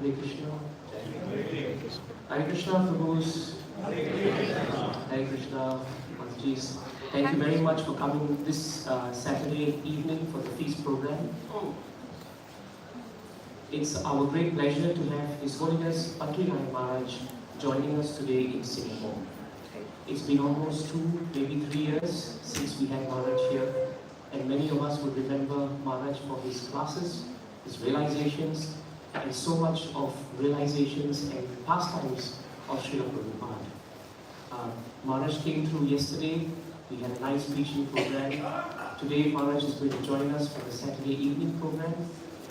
Hare Krishna. Hare Krishna, Prabhus. Hare Krishna, Mataji's. Thank you very much for coming this Saturday evening for the feast program. It's our great pleasure to have His Holiness Badrinarayan Maharaj joining us today in Singapore. It's been almost 2, maybe 3 years since we had Maharaj here, and many of us would remember Maharaj for his classes, his realizations, and so much of realizations and pastimes of Srila Praphupad. Maharaj came through yesterday. We had a nice preaching program. Today Maharaj is going to join us for the Saturday evening program,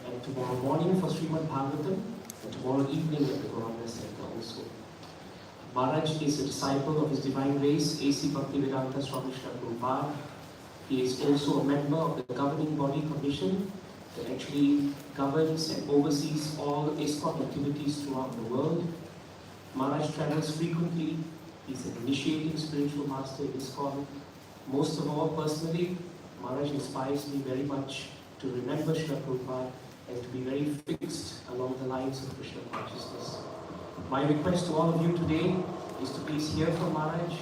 and tomorrow morning for Srimad Bhagavatam, and tomorrow evening at the Gauranga Center also. Maharaj is a disciple of His Divine Grace, A.C. Bhaktivedanta Swami Srila Prabhupada. He is also a member of the governing body commission that actually governs and oversees all ISKCON activities throughout the world. Maharaj travels frequently. He's an initiating spiritual master in ISKCON. Most of all, personally, Maharaj inspires me very much to remember Srila Prabhupada and to be very fixed along the lines of Krishna consciousness. My request to all of you today is to please hear from Maharaj.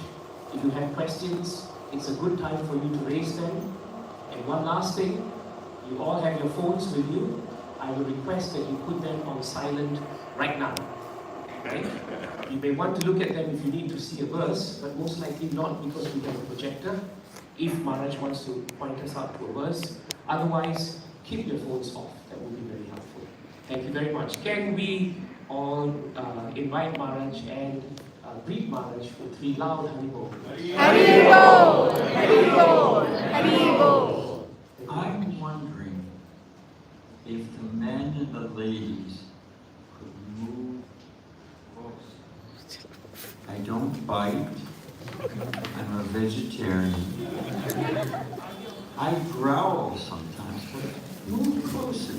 If you have questions, it's a good time for you to raise them. And one last thing, you all have your phones with you. I will request that you put them on silent right now. Right? You may want to look at them if you need to see a verse, but most likely not, because we have a projector. If Maharaj wants to point us out to a verse, otherwise keep your phones off. That would be very helpful. Thank you very much. Can we all invite Maharaj and greet Maharaj with 3 loud Haribol. Haribol! Haribol! Haribol! I'm wondering if the men and the ladies could move closer. I don't bite. I'm a vegetarian. I growl sometimes, but move closer.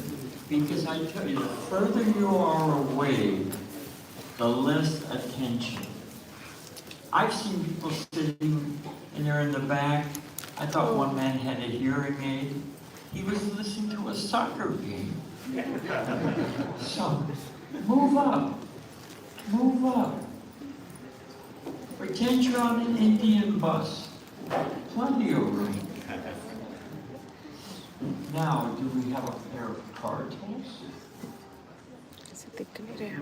Because I tell you, the further you are away, the less attention. I've seen people sitting and they're in the back. I thought one man had a hearing aid. He was listening to a soccer game. So, move up. Move up. Pretend you're on an Indian bus. Plenty of room. Now, do we have a pair of car tools? Do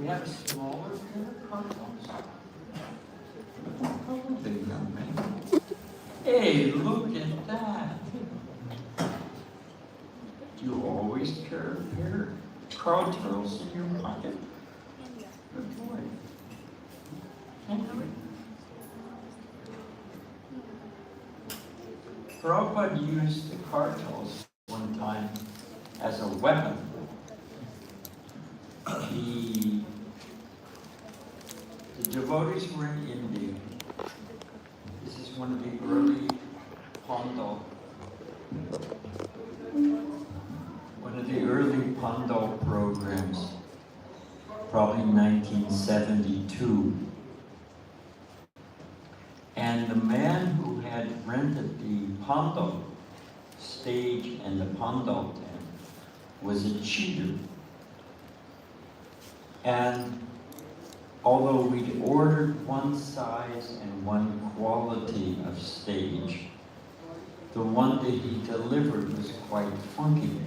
we have a smaller pair of car tools? Oh, big young man. Hey, look at that. Do you always carry a pair of car tools in your pocket? Good boy. Thank you. Prabhupada used the car tools one time as a weapon. The devotees were in India. This is one of the early Pandal programs, probably 1972. And the man who had rented the Pandal stage and the Pandal tent was a cheater. And although we'd ordered one size and one quality of stage, the one that he delivered was quite funky.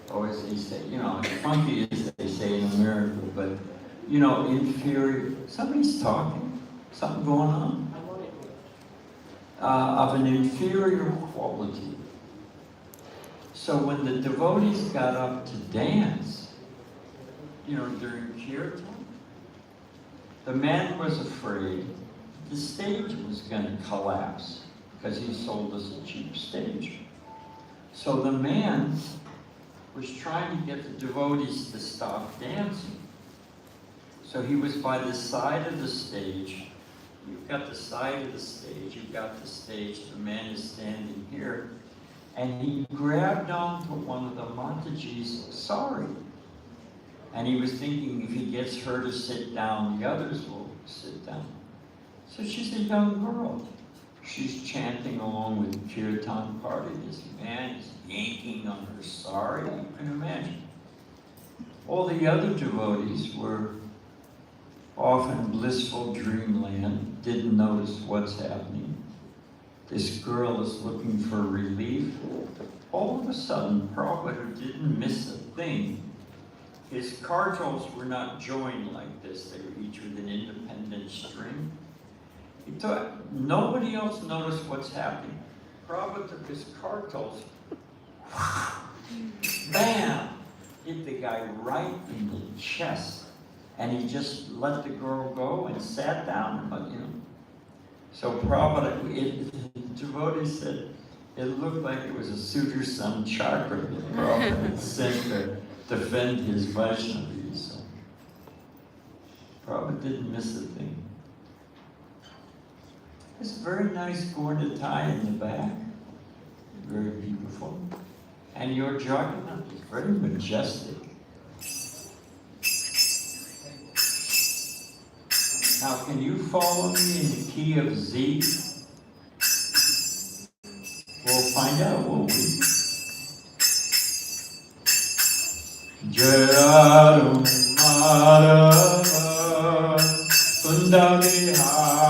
Or as they say, funky as they say in America, but, inferior. Somebody's talking, something going on. Of an inferior quality. So when the devotees got up to dance, during kirtan, the man was afraid the stage was going to collapse because he sold us a cheap stage. So the man was trying to get the devotees to stop dancing. So he was by the side of the stage. You've got the side of the stage, you've got the stage, the man is standing here, and he grabbed onto one of the Mataji's sari. And he was thinking if he gets her to sit down, the others will sit down. So she's a young girl. She's chanting along with the kirtan party. This man is yanking on her sari, you can imagine. All the other devotees were off in blissful dreamland, didn't notice what's happening. This girl is looking for relief. All of a sudden, Prabhupada, who didn't miss a thing, his kartals were not joined like this. They were each with an independent string. He thought, nobody else noticed what's happening. Prabhupada took his kartals, bam! Hit the guy right in the chest. And he just let the girl go and sat down, So Prabhupada, the devotee said, it looked like it was a Sudarshan chakra that Prabhupada had sent to defend his Vaishnavis. So Prabhupada didn't miss a thing. It's a very nice Gaurda tie in the back. Very beautiful. And your Jagannath is very majestic. Now, can you follow me in the key of Z? We'll find out, won't we? Jaya Madhava Kundavihari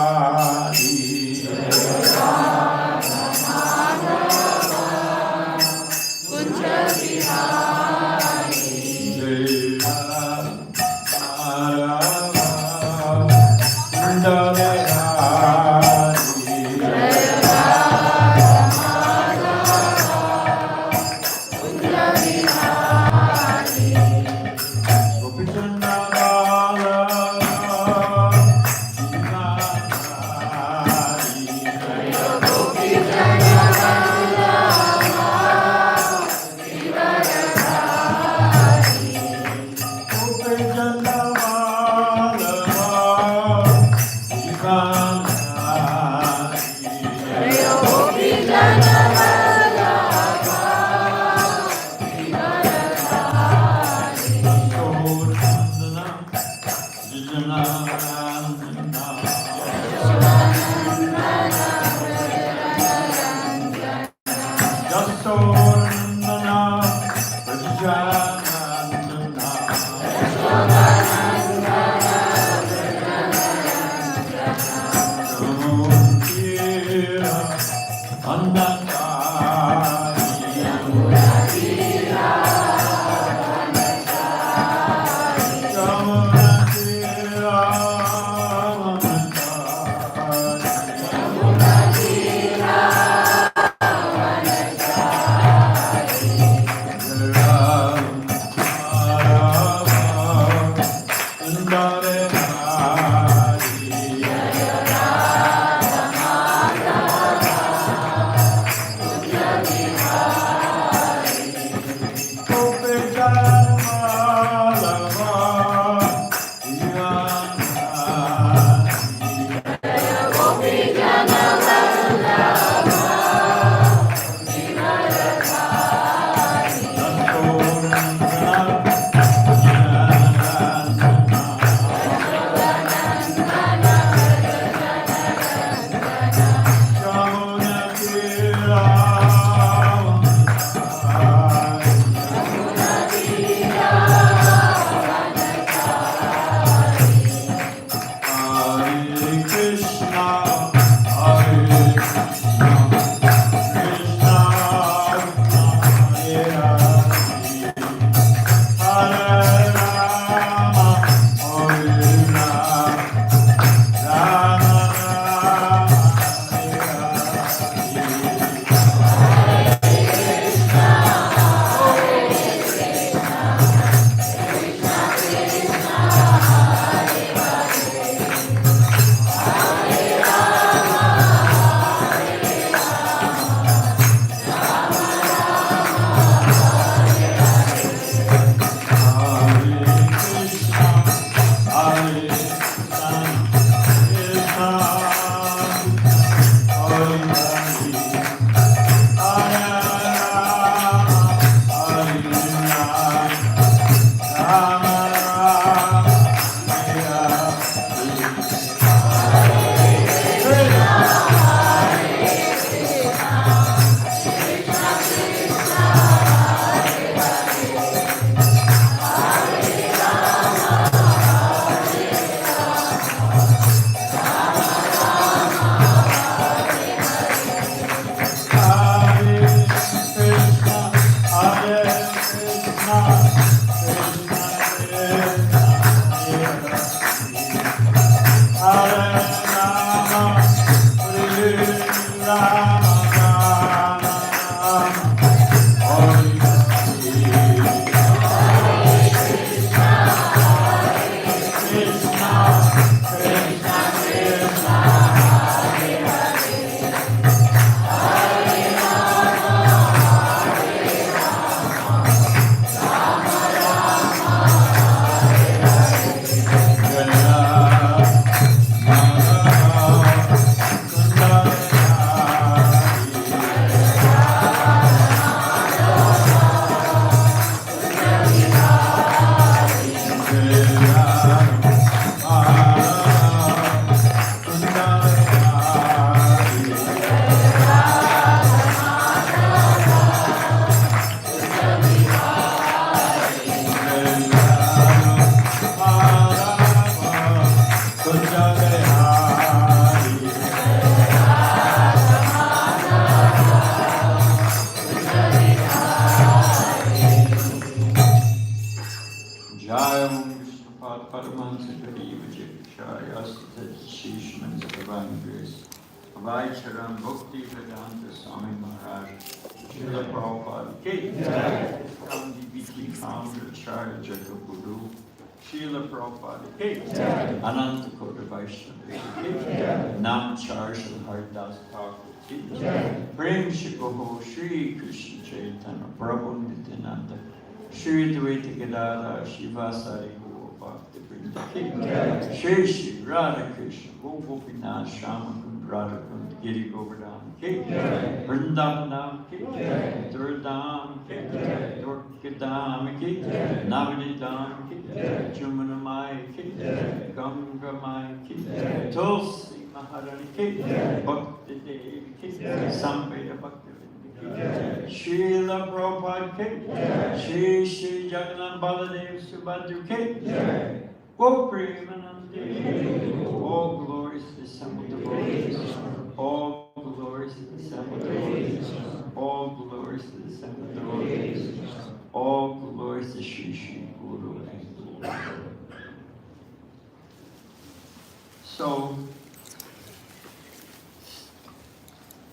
Shishman Divine Grace. Vaicharan Bhakti Vedanta Swami Maharaj. Srila Prabhupada Ki. Kandi Biti Founder Charya Jagaguru. Srila Prabhupada Ki. Ananta Kota Vaishnava Ki. Nam Charshal Haridas Thakur Ki. Prem Shikoho Shri Krishna Chaitanya Prabhu Nityananda. Shri Dvaita Gadadhar Shivasari Bhakti Vrinda Ki. Shri Shri Radha Krishna Gopinath Shama Kund Radha Kund Giri Govardhan Ki. Vrindavanam Ki. Durdam Ki. Durgadam Ki. Navadidam Ki. Jumanamai Ki. Gangamai Ki. Tulsi Maharani Ki. Bhakti Devi Ki. Samveda Bhakti Srila Prabhupada Ki. Shri Shri Jagannath Baladev Subhadra Ki. Gopremanande. All glories to the assembled devotees. All glories to the assembled devotees. All glories to the assembled devotees. All glories to Shri Shri Guru and Guru. So,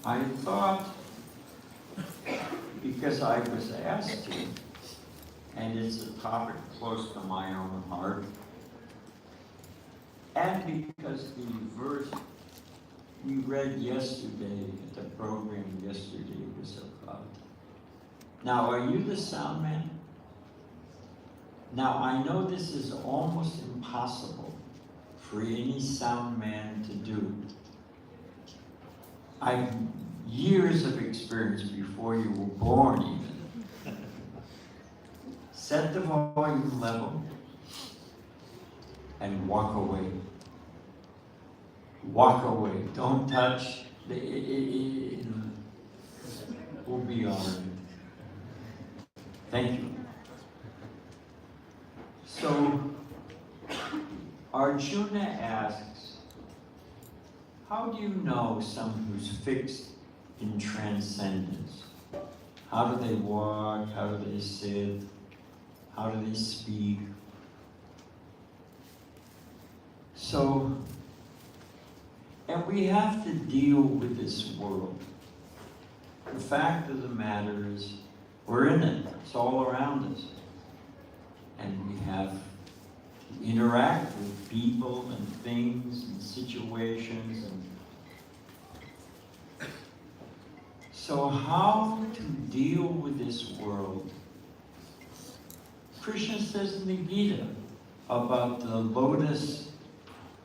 I thought, because I was asked to, and it's a topic close to my own heart, and because the verse we read yesterday at the program yesterday was about. Now, are you the sound man? Now, I know this is almost impossible for any sound man to do. I've years of experience before you were born even. Set the volume level and walk away. Walk away. Don't touch. We'll be all right. Thank you. So, Arjuna asks, how do you know someone who's fixed in transcendence? How do they walk? How do they sit? How do they speak? So, and we have to deal with this world. The fact of the matter is, we're in it. It's all around us. And we have to interact with people and things and situations. So how to deal with this world? Krishna says in the Gita about the lotus,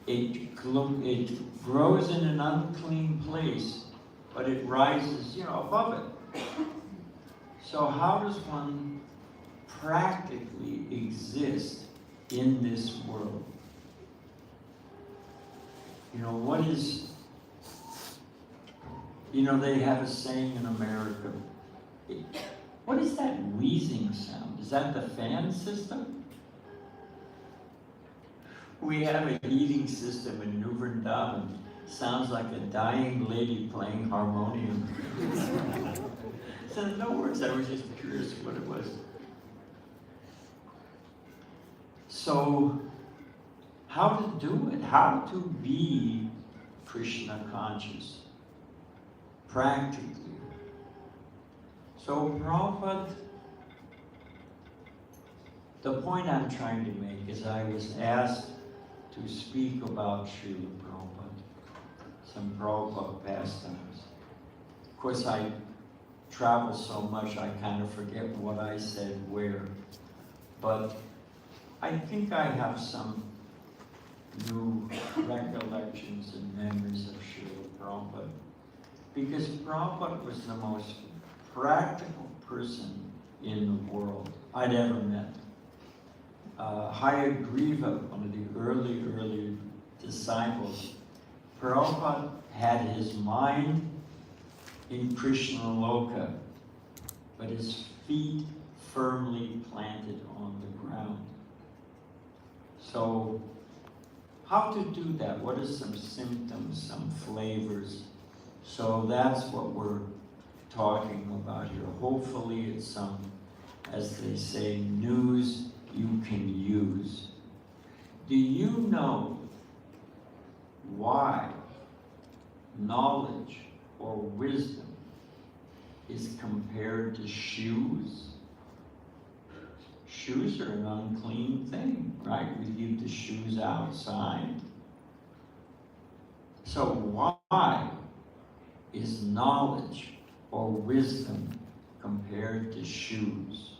it grows in an unclean place, but it rises, above it. So how does one practically exist in this world? What is, they have a saying in America, what is that wheezing sound? Is that the fan system? We have a heating system in New Vrindavan. Sounds like a dying lady playing harmonium. So in other words, I was just curious what it was. So, how to do it? How to be Krishna conscious? Practically. So Prabhupada, the point I'm trying to make is I was asked to speak about Srila Prabhupada, some Prabhupada pastimes. Of course, I travel so much I kind of forget what I said where, but I think I have some new recollections and memories of Srila Prabhupada, because Prabhupada was the most practical person in the world I'd ever met. Hayagriva, one of the early disciples, Prabhupada had his mind in Krishna Loka, but his feet firmly planted on the ground. So, how to do that? What are some symptoms, some flavors? So that's what we're talking about here. Hopefully it's some, as they say, news you can use. Do you know why knowledge or wisdom is compared to shoes? Shoes are an unclean thing, right? We leave the shoes outside. So why is knowledge or wisdom compared to shoes?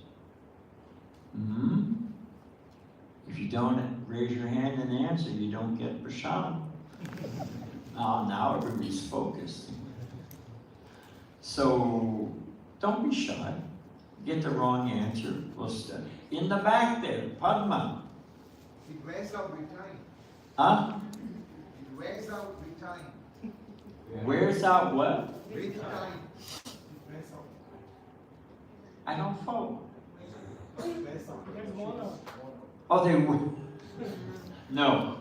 If you don't raise your hand and answer, you don't get prashad. Now everybody's focused. So don't be shy. Get the wrong answer. We'll study. In the back there, Padma. It wears out with time. Huh? It wears out with time. Wears out what? With time. It wears out. I don't follow. It wears out. Oh, they would. No.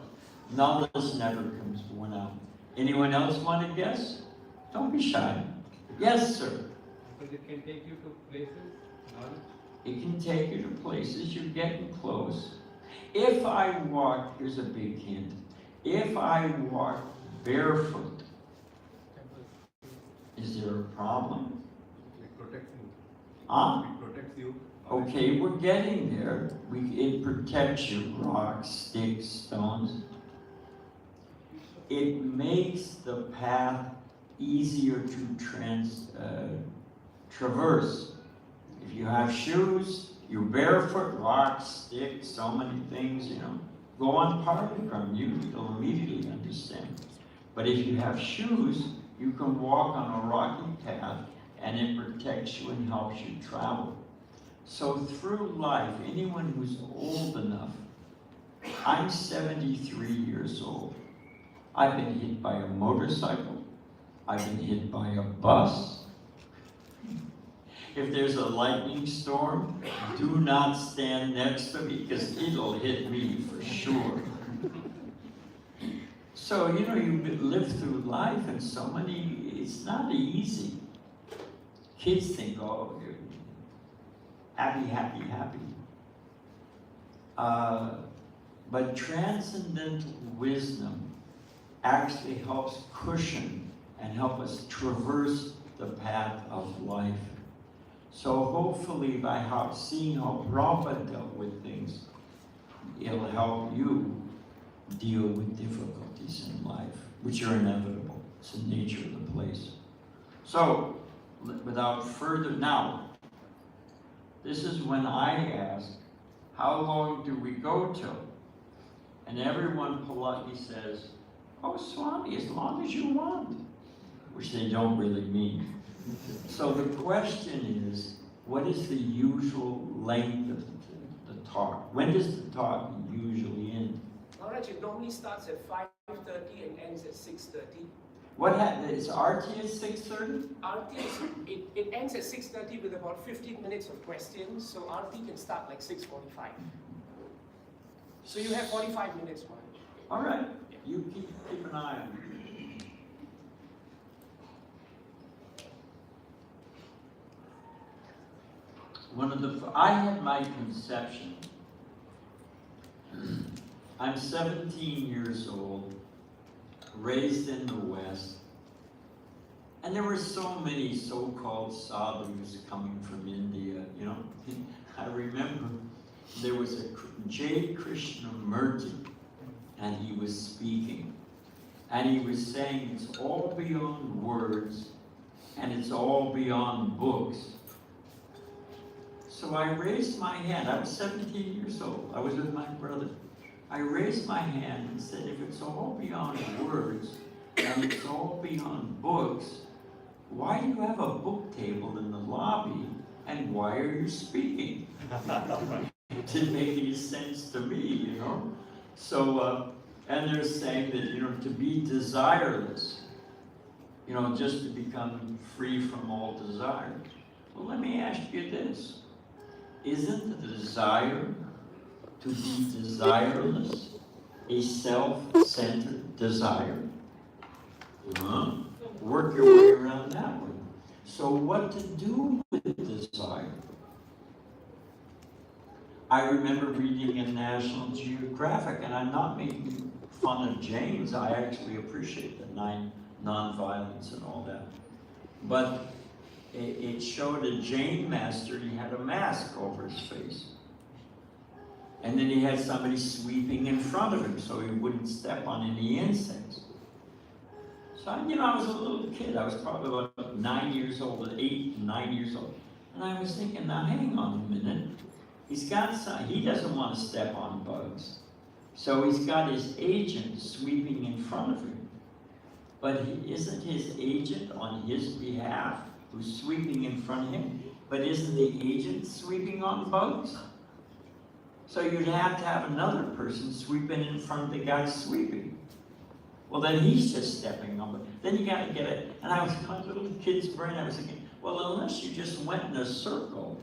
Knowledge never comes worn out. Anyone else want to guess? Don't be shy. Yes, sir. Because it can take you to places, knowledge. It can take you to places. You're getting close. If I walk, here's a big hint. If I walk barefoot, is there a problem? It protects you. Huh? It protects you. Okay, we're getting there. It protects you, rocks, sticks, stones. It makes the path easier to traverse. If you have shoes, you're barefoot, rocks, sticks, so many things, go on Parligram, you'll immediately understand. But if you have shoes, you can walk on a rocky path and it protects you and helps you travel. So through life, anyone who's old enough, I'm 73 years old. I've been hit by a motorcycle. I've been hit by a bus. If there's a lightning storm, do not stand next to me because it'll hit me for sure. So, you live through life and so many, it's not easy. Kids think, oh, you're happy, happy, happy. But transcendental wisdom actually helps cushion and help us traverse the path of life. So hopefully by seeing how Prabhupada dealt with things, it'll help you deal with difficulties in life, which are inevitable. It's the nature of the place. So, without further, now, this is when I ask, how long do we go till? And everyone politely says, oh, Swami, as long as you want, which they don't really mean. So the question is, what is the usual length of the talk? When does the talk usually end? Maharaj, it normally starts at 5:30 and ends at 6:30. What happened? Is RT at 6:30? RT, it ends at 6:30 with about 15 minutes of questions, so RT can start like 6:45. So you have 45 minutes, Maharaj. All right, you keep an eye on it. I had my conception. I'm 17 years old, raised in the West, and there were so many so-called sadhus coming from India, I remember there was a J. Krishnamurti, and he was speaking, and he was saying it's all beyond words, and it's all beyond books. So I raised my hand. I was 17 years old. I was with my brother. I raised my hand and said, if it's all beyond words and it's all beyond books, why do you have a book table in the lobby and why are you speaking? It didn't make any sense to me, So, and they're saying that, to be desireless, just to become free from all desire. Well, let me ask you this. Isn't the desire to be desireless a self-centered desire? Work your way around that one. So what to do with desire? I remember reading in National Geographic, and I'm not making fun of James, I actually appreciate the non-violence and all that. But it showed a Jain master, he had a mask over his face. And then he had somebody sweeping in front of him so he wouldn't step on any insects. So, I was a little kid. I was probably about 9 years old, 8, 9 years old. And I was thinking, now hang on a minute. He doesn't want to step on bugs. So he's got his agent sweeping in front of him. But isn't his agent on his behalf who's sweeping in front of him? But isn't the agent sweeping on bugs? So you'd have to have another person sweeping in front of the guy sweeping. Well, then he's just stepping on it. Then you got to get it. And I was, my little kid's brain, I was thinking, well, unless you just went in a circle,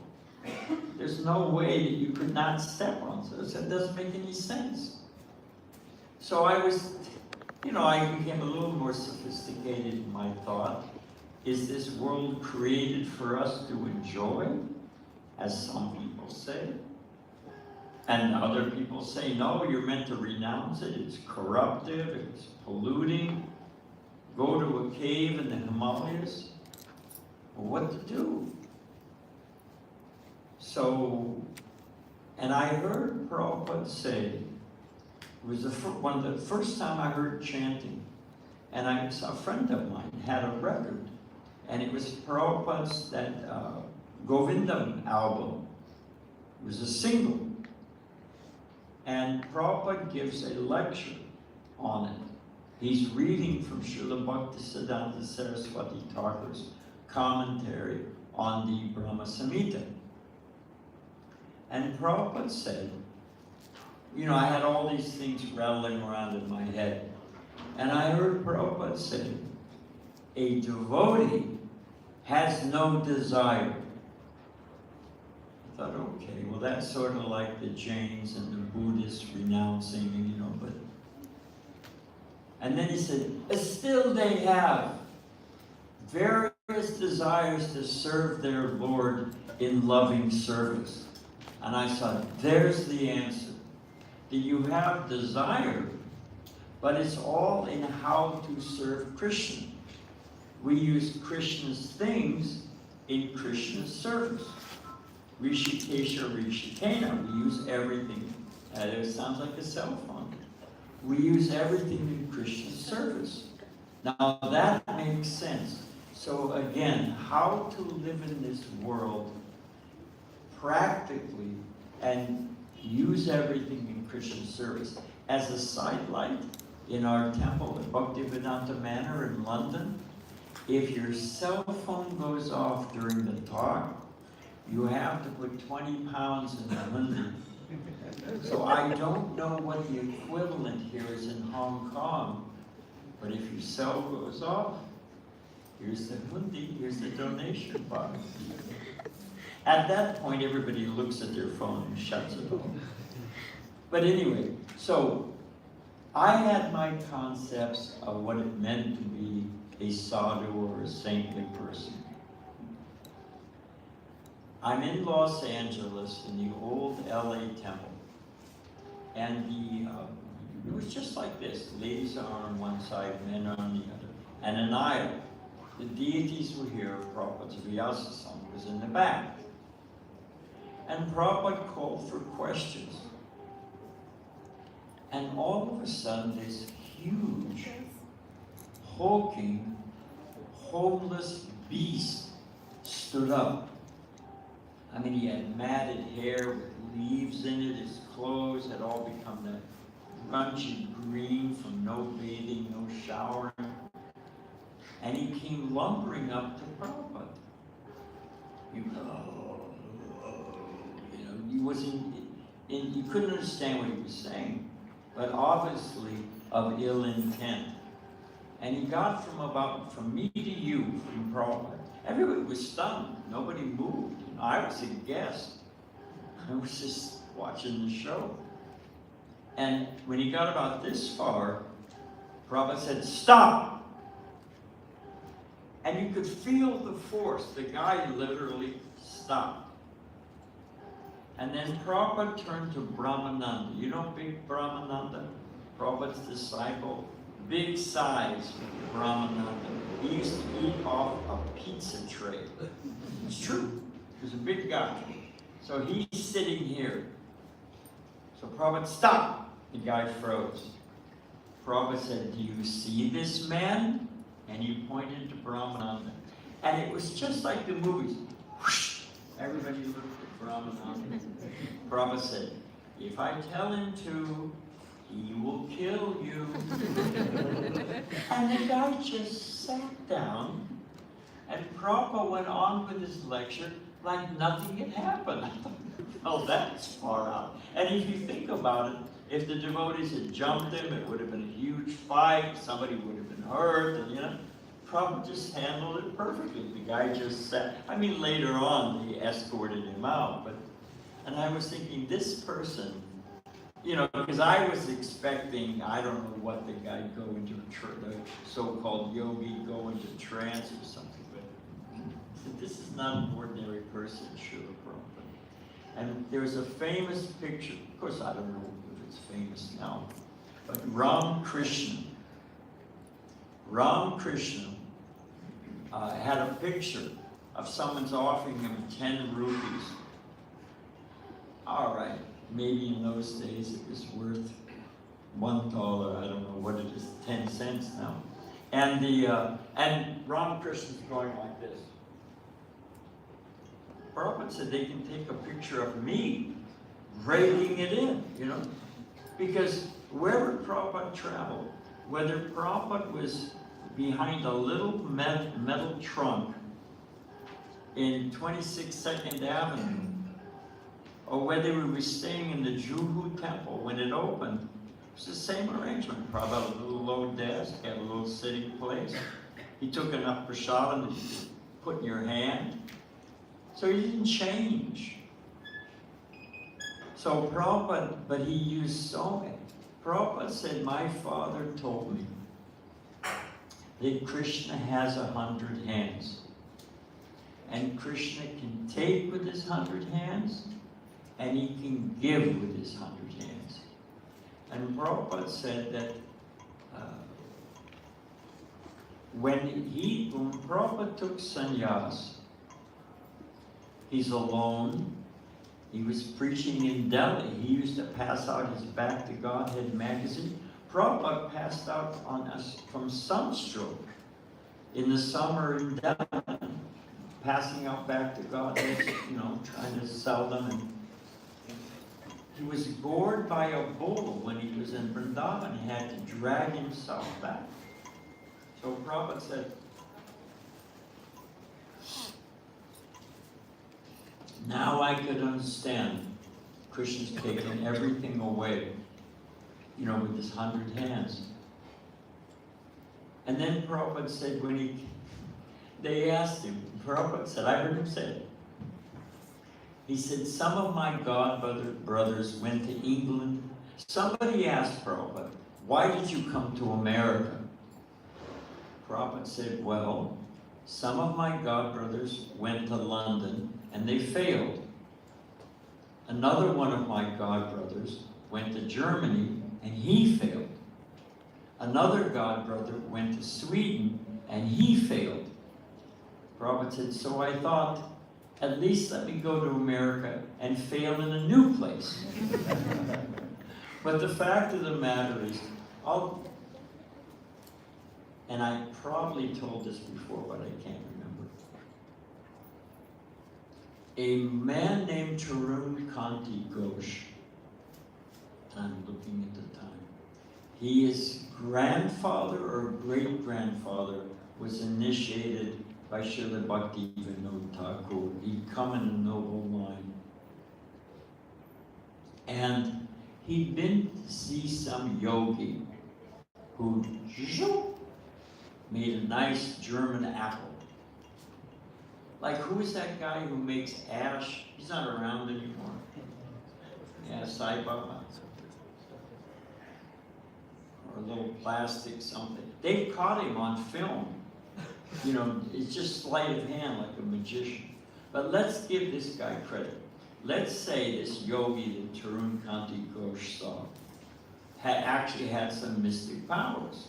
there's no way that you could not step on. So it doesn't make any sense. So I was, I became a little more sophisticated in my thought. Is this world created for us to enjoy, as some people say? And other people say, no, you're meant to renounce it. It's corruptive, it's polluting. Go to a cave in the Himalayas. Well, what to do? So, and I heard Prabhupada say, it was one of the first time I heard chanting. And a friend of mine had a record. And it was Prabhupada's, that Govindam album. It was a single. And Prabhupada gives a lecture on it. He's reading from Srila Bhaktisiddhanta Saraswati Thakur's commentary on the Brahma Samhita. And Prabhupada said, I had all these things rattling around in my head. And I heard Prabhupada say, a devotee has no desire. I thought, okay, well that's sort of like the Jains and the Buddhists renouncing, but. And then he said, still they have various desires to serve their Lord in loving service. And I thought, there's the answer. That you have desire, but it's all in how to serve Krishna. We use Krishna's things in Krishna's service. Rishikesha Rishikena, we use everything. It sounds like a cell phone. We use everything in Krishna's service. Now that makes sense. So again, how to live in this world practically and use everything in Krishna's service. As a sidelight, in our temple at Bhaktivedanta Manor in London, if your cell phone goes off during the talk, you have to put 20 pounds in the hundi. So I don't know what the equivalent here is in Hong Kong, but if your cell goes off, here's the hundi, here's the donation box. At that point, everybody looks at their phone and shuts it off. But anyway, so I had my concepts of what it meant to be a sadhu or a saintly person. I'm in Los Angeles in the old LA temple. And it was just like this. Ladies are on one side, men are on the other. And an aisle. The deities were here, Prabhupada's Vyasa-sangha was in the back. And Prabhupada called for questions. And all of a sudden, this huge, hulking, homeless beast stood up. I mean, he had matted hair with leaves in it. His clothes had all become that crunchy green from no bathing, no showering. And he came lumbering up to Prabhupada. You couldn't understand what he was saying, but obviously of ill intent. And he got from me to you, from Prabhupada. Everybody was stunned. Nobody moved. I was a guest. I was just watching the show. And when he got about this far, Prabhupada said, "Stop!" And you could feel the force. The guy literally stopped. And then Prabhupada turned to Brahmananda. You know big Brahmananda? Prabhupada's disciple, big size Brahmananda. He used to eat off a pizza tray. It's true. He was a big guy. So he's sitting here. So Prabhupada, stop! The guy froze. Prabhupada said, do you see this man? And he pointed to Brahmananda. And it was just like the movies. Whoosh! Everybody looked at Brahmananda. Prabhupada said, if I tell him to, he will kill you. And the guy just sat down, and Prabhupada went on with his lecture like nothing had happened. Oh, that's far out. And if you think about it, if the devotees had jumped him, it would have been a huge fight, somebody would have been hurt, and Prabhupada just handled it perfectly. The guy just sat. I mean, later on, they escorted him out, and I was thinking, this person, because I was expecting, I don't know what the guy go into, the so-called yogi go into trance or something, but this is not an ordinary person, Srila Prabhupada. And there's a famous picture, of course I don't know if it's famous now, but Ram Krishna had a picture of someone's offering him 10 rupees. All right, maybe in those days it was worth $1, I don't know what it is, 10 cents now. And and Ramakrishna's going like this. Prabhupada said they can take a picture of me raking it in, because wherever Prabhupada traveled, whether Prabhupada was behind a little metal trunk in 26 Avenue, or whether we were staying in the Juhu temple when it opened, it was the same arrangement. Prabhupada had a little low desk, had a little sitting place. He took enough prasadam that you could put in your hand. So he didn't change. So Prabhupada, but he used so many. Prabhupada said, my father told me that Krishna has 100 hands. And Krishna can take with his 100 hands, and he can give with his 100 hands. And Prabhupada said that when Prabhupada took sannyas, he's alone. He was preaching in Delhi. He used to pass out his Back to Godhead magazine. Prabhupada passed out on us from sunstroke in the summer in Delhi, passing out Back to Godhead, trying to sell them. And he was gored by a bull when he was in Vrindavan. He had to drag himself back. So Prabhupada said, now I could understand Krishna's taken everything away, with his 100 hands. And then Prabhupada said they asked him, Prabhupada said, I heard him say it. He said, some of my brothers went to England. Somebody asked Prabhupada, why did you come to America? Prabhupada said, well, some of my godbrothers went to London and they failed. Another one of my godbrothers went to Germany and he failed. Another godbrother went to Sweden and he failed. Prabhupada said, so I thought, at least let me go to America and fail in a new place. But the fact of the matter is, and I probably told this before, but I can't remember. A man named Tarun Kanti Ghosh, I'm looking at the time, his grandfather or great-grandfather was initiated by Srila Bhaktivinoda Thakur. He'd come in a noble line. And he'd been to see some yogi who made a nice German apple. Like, who is that guy who makes ash? He's not around anymore. Yeah, Sai Baba. Or a little plastic something. They caught him on film. It's just sleight of hand like a magician. But let's give this guy credit. let's say this yogi that Tarun Kanti Ghosh saw had actually had some mystic powers.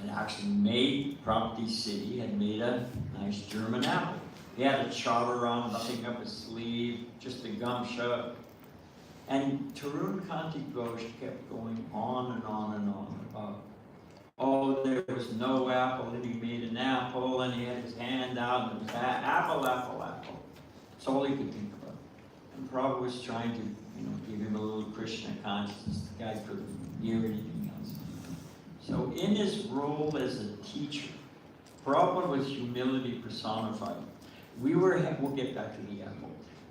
And actually made Property City, had made a nice German apple. He had a chart around, nothing up his sleeve, just a gumshoe. And Tarun Kanti Ghosh kept going on and on and on about, oh, there was no apple, and he made an apple, and he had his hand out, and it was apple, apple, apple. That's all he could think about. And Prabhupada was trying to, give him a little Krishna consciousness. The guy couldn't hear anything else. So in his role as a teacher, Prabhupada was humility personified. We'll get back to the apple.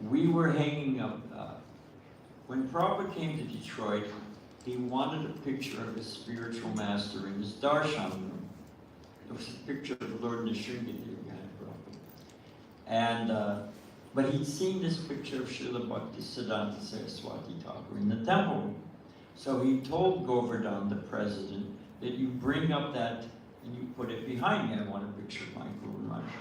We were hanging up, when Prabhupada came to Detroit, he wanted a picture of his spiritual master in his darshan room. There was a picture of the Lord Nisringadev behind Prabhupada. And, but he'd seen this picture of Srila Bhaktisiddhanta Saraswati Thakur in the temple room. So he told Govardhan, the president, that you bring up that and you put it behind me. I want a picture of my Guru Maharaj.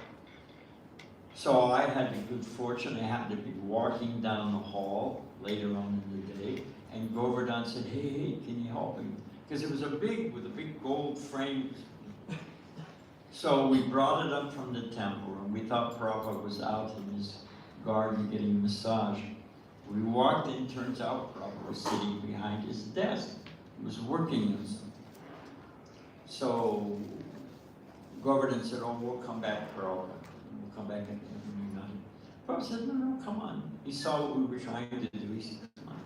So I had the good fortune, I happened to be walking down the hall later on in the day, and Govardhan said, hey, can you help me? Because it was with a big gold frame. So we brought it up from the temple, and we thought Prabhupada was out in his garden getting a massage. We walked in, turns out Prabhupada was sitting behind his desk. He was working on something. So Govardhan said, oh, we'll come back, Prabhupada. We'll come back and Prabhupada said, no, come on. He saw what we were trying to do. He said, come on.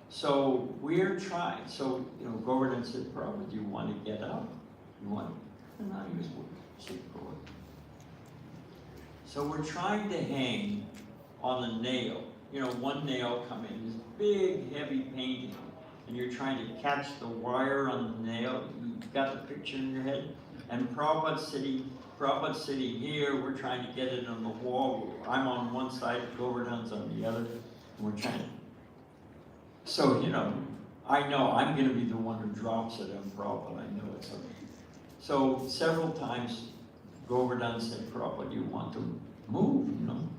So we're trying. So, Govardhan said, Prabhupada, do you want to get up? You want to? No, he was working. So we're trying to hang on a nail. One nail come in, this big, heavy painting, and you're trying to catch the wire on the nail. You've got the picture in your head. And Prabhupada's sitting here, we're trying to get it on the wall. I'm on one side, Govardhan's on the other, and we're trying to. So, I know I'm going to be the one who drops it on Prabhupada. I know it. So several times, Govardhan said, Prabhupada, do you want to move? No.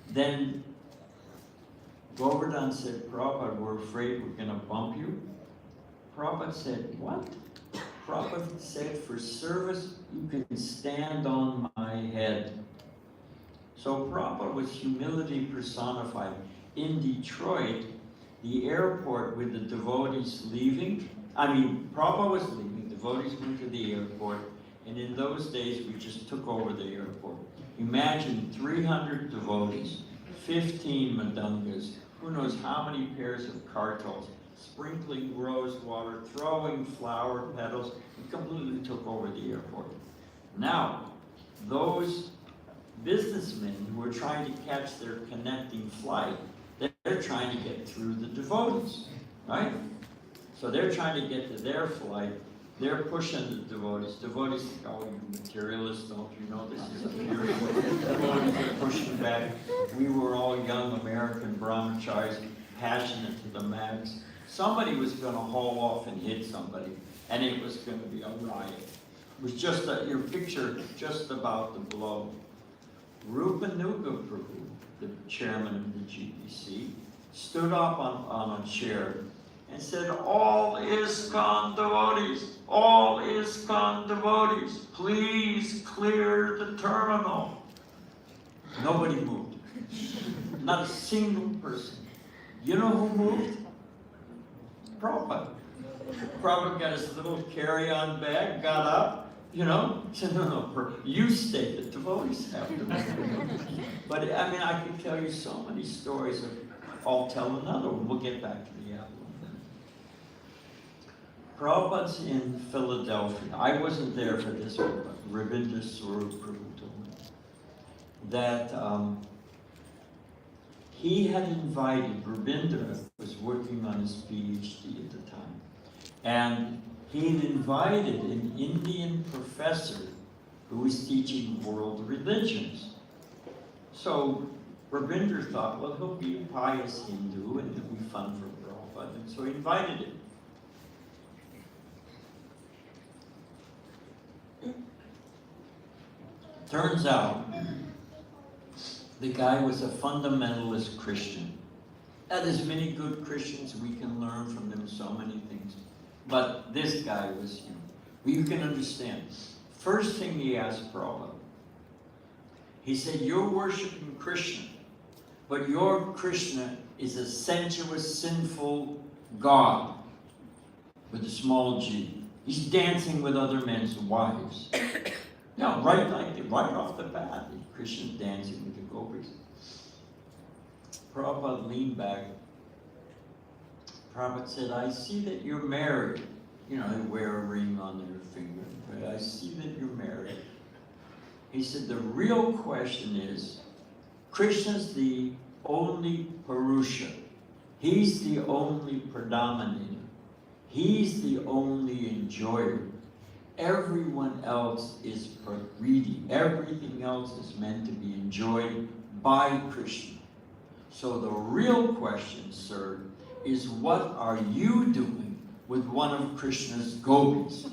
Then Govardhan said, Prabhupada, we're afraid we're going to bump you. Prabhupada said, what? Prabhupada said, for service, you can stand on my head. So Prabhupada was humility personified. In Detroit, the airport with the devotees leaving, Prabhupada was leaving, devotees went to the airport, and in those days, we just took over the airport. Imagine 300 devotees, 15 madungas, who knows how many pairs of kartals, sprinkling rose water, throwing flower petals, and completely took over the airport. Now, those businessmen who are trying to catch their connecting flight, they're trying to get through the devotees, right? So they're trying to get to their flight. They're pushing the devotees. Devotees think, oh, you materialists, don't you know this is a period? Devotees are pushing back. We were all young American brahmacharis, passionate to the max. Somebody was going to haul off and hit somebody, and it was going to be a riot. It was just your picture just about to blow. Rupanuga Prabhu, the chairman of the GPC, stood up on a chair and said, all ISKCON devotees, please clear the terminal. Nobody moved. Not a single person. You know who moved? Prabhupada. Prabhupada got his little carry-on bag, got up, said, no, you stay, the devotees have to move. But I could tell you so many stories. I'll tell another one. We'll get back to the apple. Prabhupada's in Philadelphia. I wasn't there for this one, but Rabindra Swarup Prabhu told me that he had invited, Rabindra was working on his PhD at the time, and he had invited an Indian professor who was teaching world religions. So Rabindra thought, well, he'll be a pious Hindu and it'll be fun for Prabhupada, and so he invited him. Turns out, The guy was a fundamentalist Christian. Now, there's many good Christians, we can learn from them so many things. But this guy was, you can understand. First thing he asked Prabhupada, he said, you're worshiping Krishna, but your Krishna is a sensuous, sinful God with a small g. He's dancing with other men's wives. No, right off the bat, Krishna's dancing with the gopis. Prabhupada leaned back. Prabhupada said, I see that you're married. They wear a ring on their finger. But I see that you're married. He said, the real question is, Krishna's the only Purusha. He's the only predominator. He's the only enjoyer. Everyone else is greedy. Everything else is meant to be enjoyed by Krishna. So the real question, sir, is what are you doing with one of Krishna's gopis?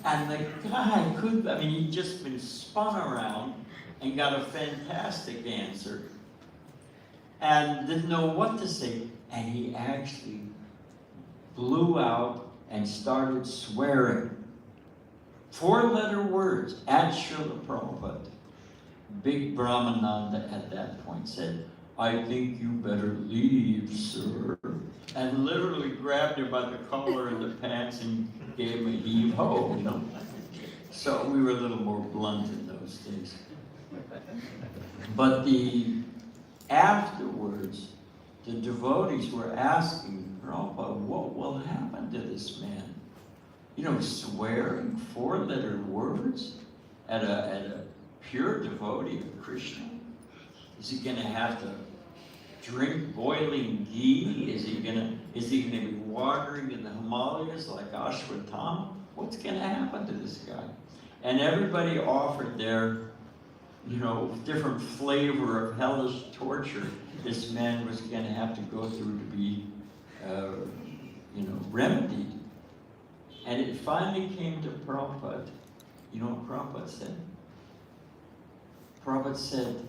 And the guy he'd just been spun around and got a fantastic answer and didn't know what to say. And he actually blew out and started swearing. 4-letter words at Srila Prabhupada. Big Brahmananda at that point said, I think you better leave, sir. And literally grabbed him by the collar and the pants and gave him a heave-ho, So we were a little more blunt in those days. But afterwards, the devotees were asking Prabhupada, what will happen to this man? Swearing 4-letter words at a pure devotee of Krishna? Is he going to have to drink boiling ghee? Is he going to be wandering in the Himalayas like Ashwatthama? What's going to happen to this guy? And everybody offered their, different flavor of hellish torture this man was going to have to go through to be, remedied. And it finally came to Prabhupada. You know what Prabhupada said? Prabhupada said,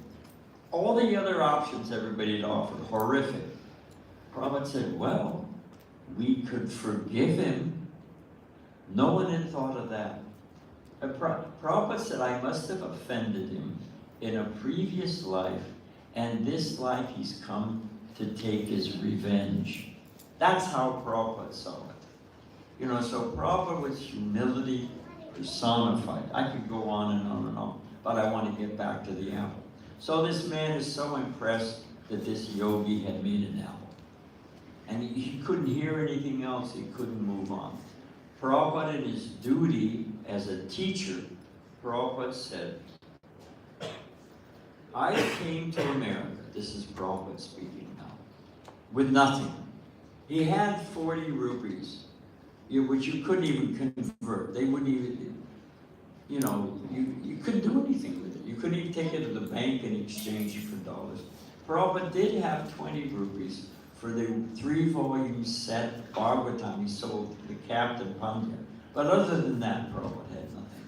all the other options everybody had offered, horrific. Prabhupada said, well, we could forgive him. No one had thought of that. Prabhupada said, I must have offended him in a previous life, and this life he's come to take his revenge. That's how Prabhupada saw it. So Prabhupada was humility personified. I could go on and on and on, but I want to get back to the apple. So this man is so impressed that this yogi had made an apple. And he couldn't hear anything else, he couldn't move on. Prabhupada, in his duty as a teacher, Prabhupada said, I came to America, this is Prabhupada speaking now, with nothing. He had 40 rupees, which you couldn't even convert. They wouldn't even, you couldn't do anything with it. You couldn't even take it to the bank and exchange it for dollars. Prabhupada did have 20 rupees for the 3-volume set Bhagavatam he sold to the Captain Pandya. But other than that, Prabhupada had nothing.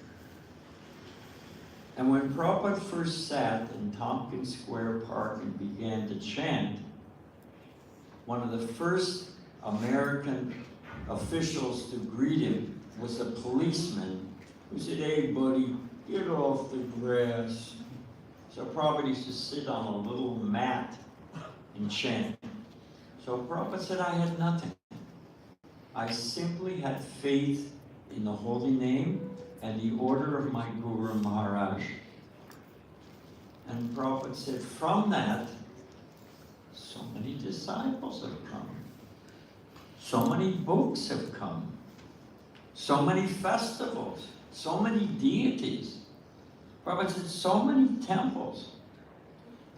And when Prabhupada first sat in Tompkins Square Park and began to chant, one of the first American officials to greet him was a policeman who said, hey buddy, get off the grass. So Prabhupada used to sit on a little mat and chant. So Prabhupada said, I had nothing. I simply had faith in the holy name and the order of my Guru Maharaj. And Prabhupada said, from that, so many disciples have come. So many books have come. So many festivals. So many deities. Prabhupada said, so many temples.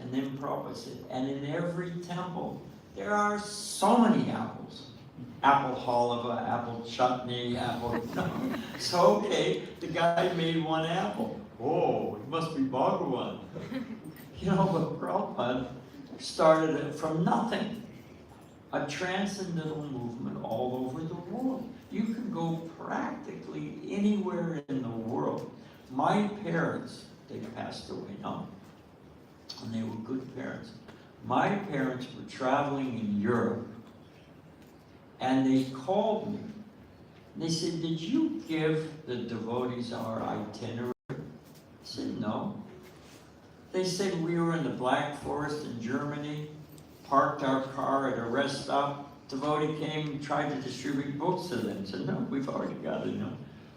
And then Prabhupada said, and in every temple, there are so many apples. Apple halva, apple chutney, apple... So, okay, the guy made one apple. Oh, it must be Bhagavan. But Prabhupada started it from nothing. A transcendental movement all over the world. You can go practically anywhere in the world. My parents, they passed away now. and they were good parents. My parents were traveling in Europe, and they called me. They said, "Did you give the devotees our itinerary?" I said, "No." They said, "We were in the Black Forest in Germany, parked our car at a rest stop. Devotee came and tried to distribute books to them." I said, "No, we've already got it." No.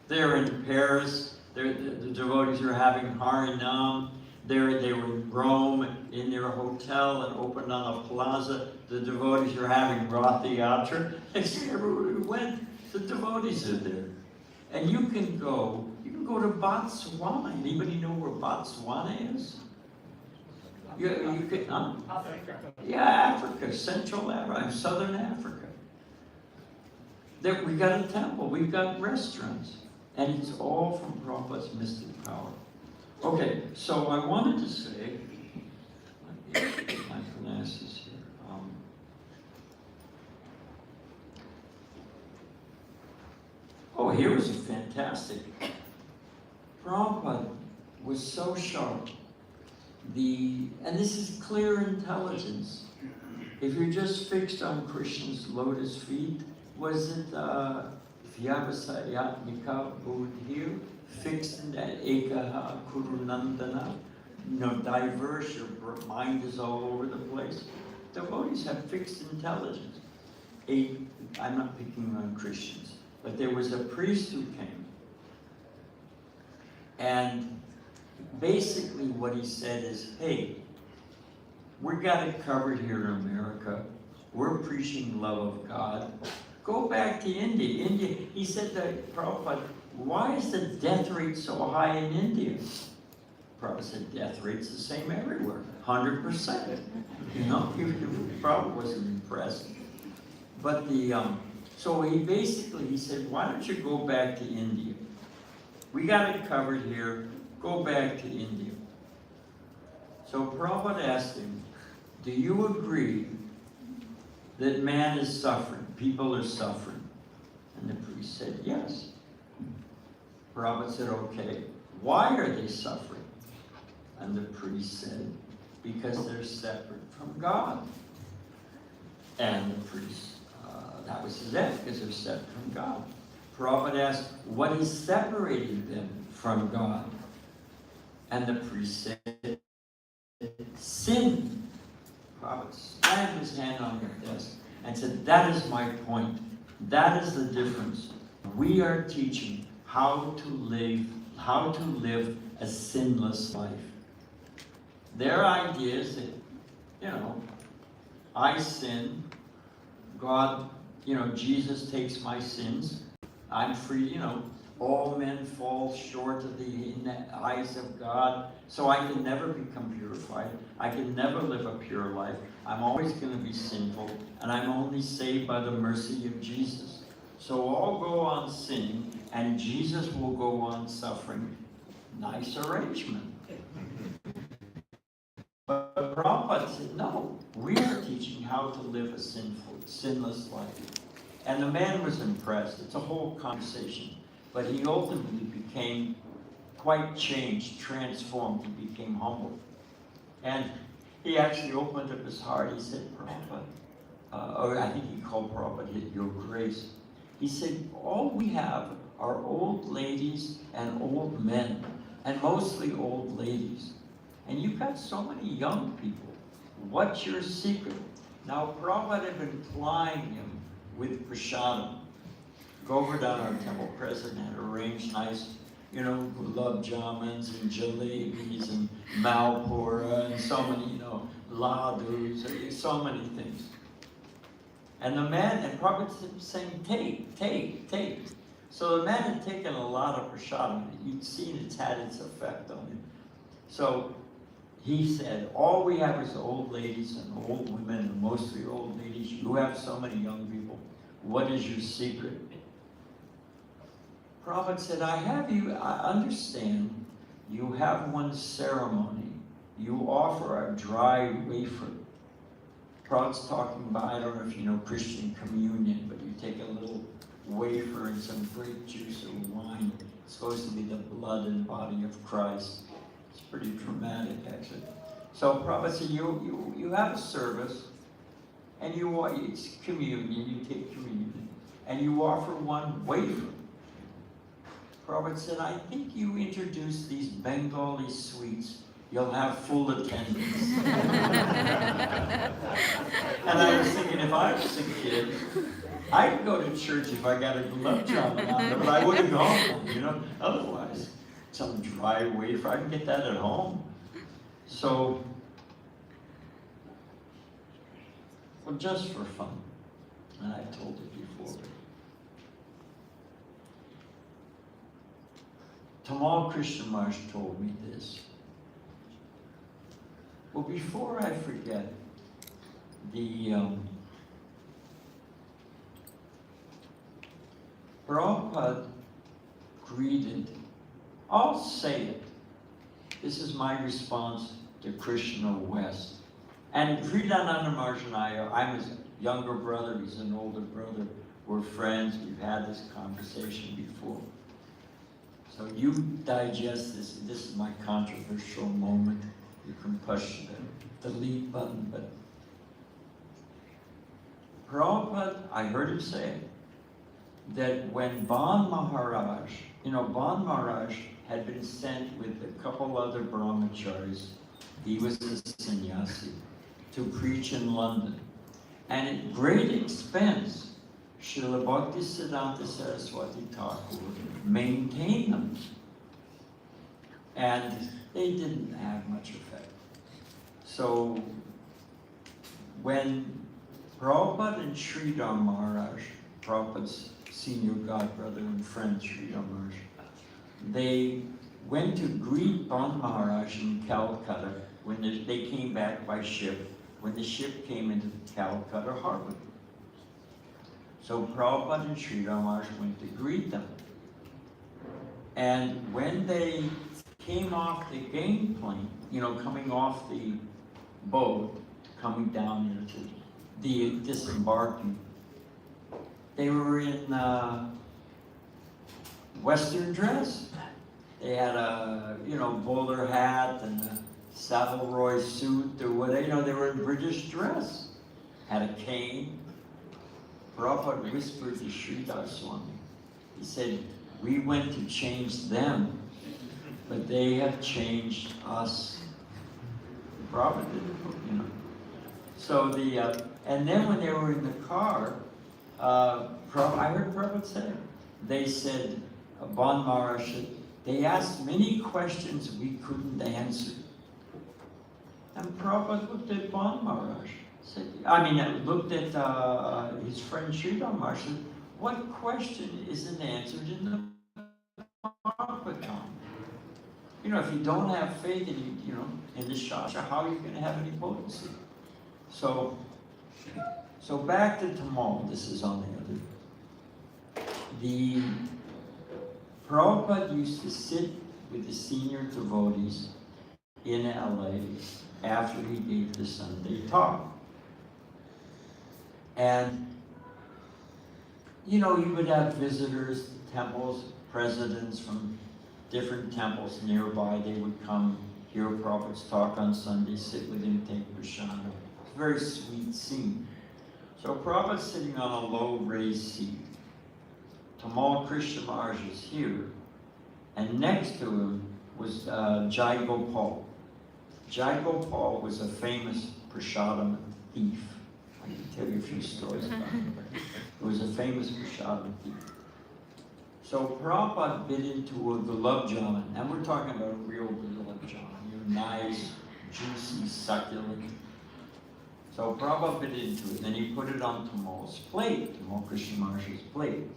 They're in Paris. The devotees are having Harinam. They were in Rome in their hotel that opened on a plaza. The devotees are having Rath Yatra. They said, everywhere we went, the devotees are there. And you can go to Botswana. Anybody know where Botswana is? You could, yeah, Africa, Central Africa, Southern Africa. There, we got a temple, we've got restaurants, and it's all from Prabhupada's mystic power. Okay, so I wanted to say, let me get my glasses here. Oh, here was a fantastic. Prabhupada was so sharp. And this is clear intelligence. If you're just fixed on Krishna's lotus feet, was it Vyavasayatmika Buddhi, fixed in that Ekaha Kurunandana? Diverse, your mind is all over the place. Devotees have fixed intelligence. I'm not picking on Christians, but there was a priest who came, and basically what he said is, "Hey, we got it covered here in America. We're preaching love of God. Go back to India." He said to Prabhupada, "Why is the death rate so high in India?" Prabhupada said, "Death rate's the same everywhere, 100%. You know, he probably wasn't impressed. But so he said, "Why don't you go back to India? We got it covered here. Go back to India." So Prabhupada asked him, "Do you agree that man is suffering, people are suffering?" And the priest said, "Yes." Prabhupada said, "Okay, why are they suffering?" And the priest said, "Because they're separate from God." And the priest, that was his end, because they're separate from God. Prabhupada asked, "What is separating them from God?" And the priest said, "Sin." Prabhupada slammed his hand on the desk and said, "That is my point. That is the difference. We are teaching how to live a sinless life." Their idea is that, I sin, God, Jesus takes my sins, I'm free, all men fall short in the eyes of God, so I can never become purified. I can never live a pure life. I'm always going to be sinful, and I'm only saved by the mercy of Jesus. So I'll go on sinning, and Jesus will go on suffering. Nice arrangement. But Prabhupada said, "No, we are teaching how to live a sinless life." And the man was impressed. It's a whole conversation. But he ultimately became quite changed, transformed. He became humble. And he actually opened up his heart. He said, "Prabhupada," or I think he called Prabhupada, "Your Grace." He said, "All we have are old ladies and old men, and mostly old ladies. And you've got so many young people. What's your secret?" Now, Prabhupada had been plying him with prasadam. Govardhan, our temple president, had arranged nice, gulab jamans and jalebis and malpura and so many, ladus, so many things. And the man, and Prabhupada was saying, take. So the man had taken a lot of prasadam. You'd seen it's had its effect on him. So he said, "All we have is old ladies and old women, and mostly old ladies. You have so many young people. What is your secret?" Prabhupada said, I understand you have one ceremony. You offer a dry wafer. Prabhupada's talking about, I don't know if you know Christian communion, but you take a little wafer and some grape juice or wine. It's supposed to be the blood and body of Christ. It's pretty dramatic, actually. So Prabhupada said, you have a service, and it's communion, you take communion, and you offer one wafer. Prabhupada said, I think you introduce these Bengali sweets, you'll have full attendance. And I was thinking, if I was a kid, I'd go to church if I got a gulab jamun out there, but I would have gone, otherwise, some dry wafer, I can get that at home. So, well, just for fun, and I told it before. Tamal Krishna Maharaj told me this. Well, before I forget, Prabhupada greeted, I'll say it, this is my response to Krishna West. And Srilananda Maharaj and I'm his younger brother, he's an older brother, we're friends, we've had this conversation before. So you digest this, this is my controversial moment. You can push the delete button, but Prabhupada, I heard him say that when Ban Maharaj, Ban Maharaj had been sent with a couple other brahmacharis, he was a sannyasi, to preach in London. And at great expense, Srila Bhaktisiddhanta Saraswati Thakur maintained them. And they didn't have much effect. So when Prabhupada and Sridhar Maharaj, Prabhupada's senior godbrother and friend Sridhar Maharaj, they went to greet Ban Maharaj in Calcutta when they came back by ship, when the ship came into Calcutta harbor. So Prabhupada and Sridhar Maharaj went to greet them. And when they came off the gangplank, coming off the boat, coming down into the disembarking, they were in Western dress. They had a, bowler hat and a Savile suit or whatever, they were in British dress. Had a cane. Prabhupada whispered to Sridhar Swami. He said, we went to change them, but they have changed us. Prabhupada didn't, So and then when they were in the car, I heard Prabhupada say, they said, Ban Maharaj said, they asked many questions we couldn't answer. And Prabhupada looked at Ban Maharaj, looked at his friend Sridhar Maharaj, said, what question isn't answered in the Bhagavatam? If you don't have faith in the Shastra, how are you going to have any potency? So back to Tamal, this is on the other. The Prabhupada used to sit with the senior devotees in LA after he gave the Sunday talk. And, he would have visitors, temples, presidents from different temples nearby. They would come hear Prabhupada's talk on Sunday, sit with him, take prasada. It's a very sweet scene. So Prabhupada's sitting on a low raised seat. Tamal Krishna Maharaj is here. And next to him was Jai Gopal. Jai Gopal was a famous prasadam thief. I can tell you a few stories about him. He was a famous prasadam thief. So Prabhupada bit into a gulab jamun, and we're talking about a real gulab jamun, nice, juicy, succulent. So Prabhupada bit into it, then he put it on Tamal's plate, Tamal Krishna Maharaj's plate.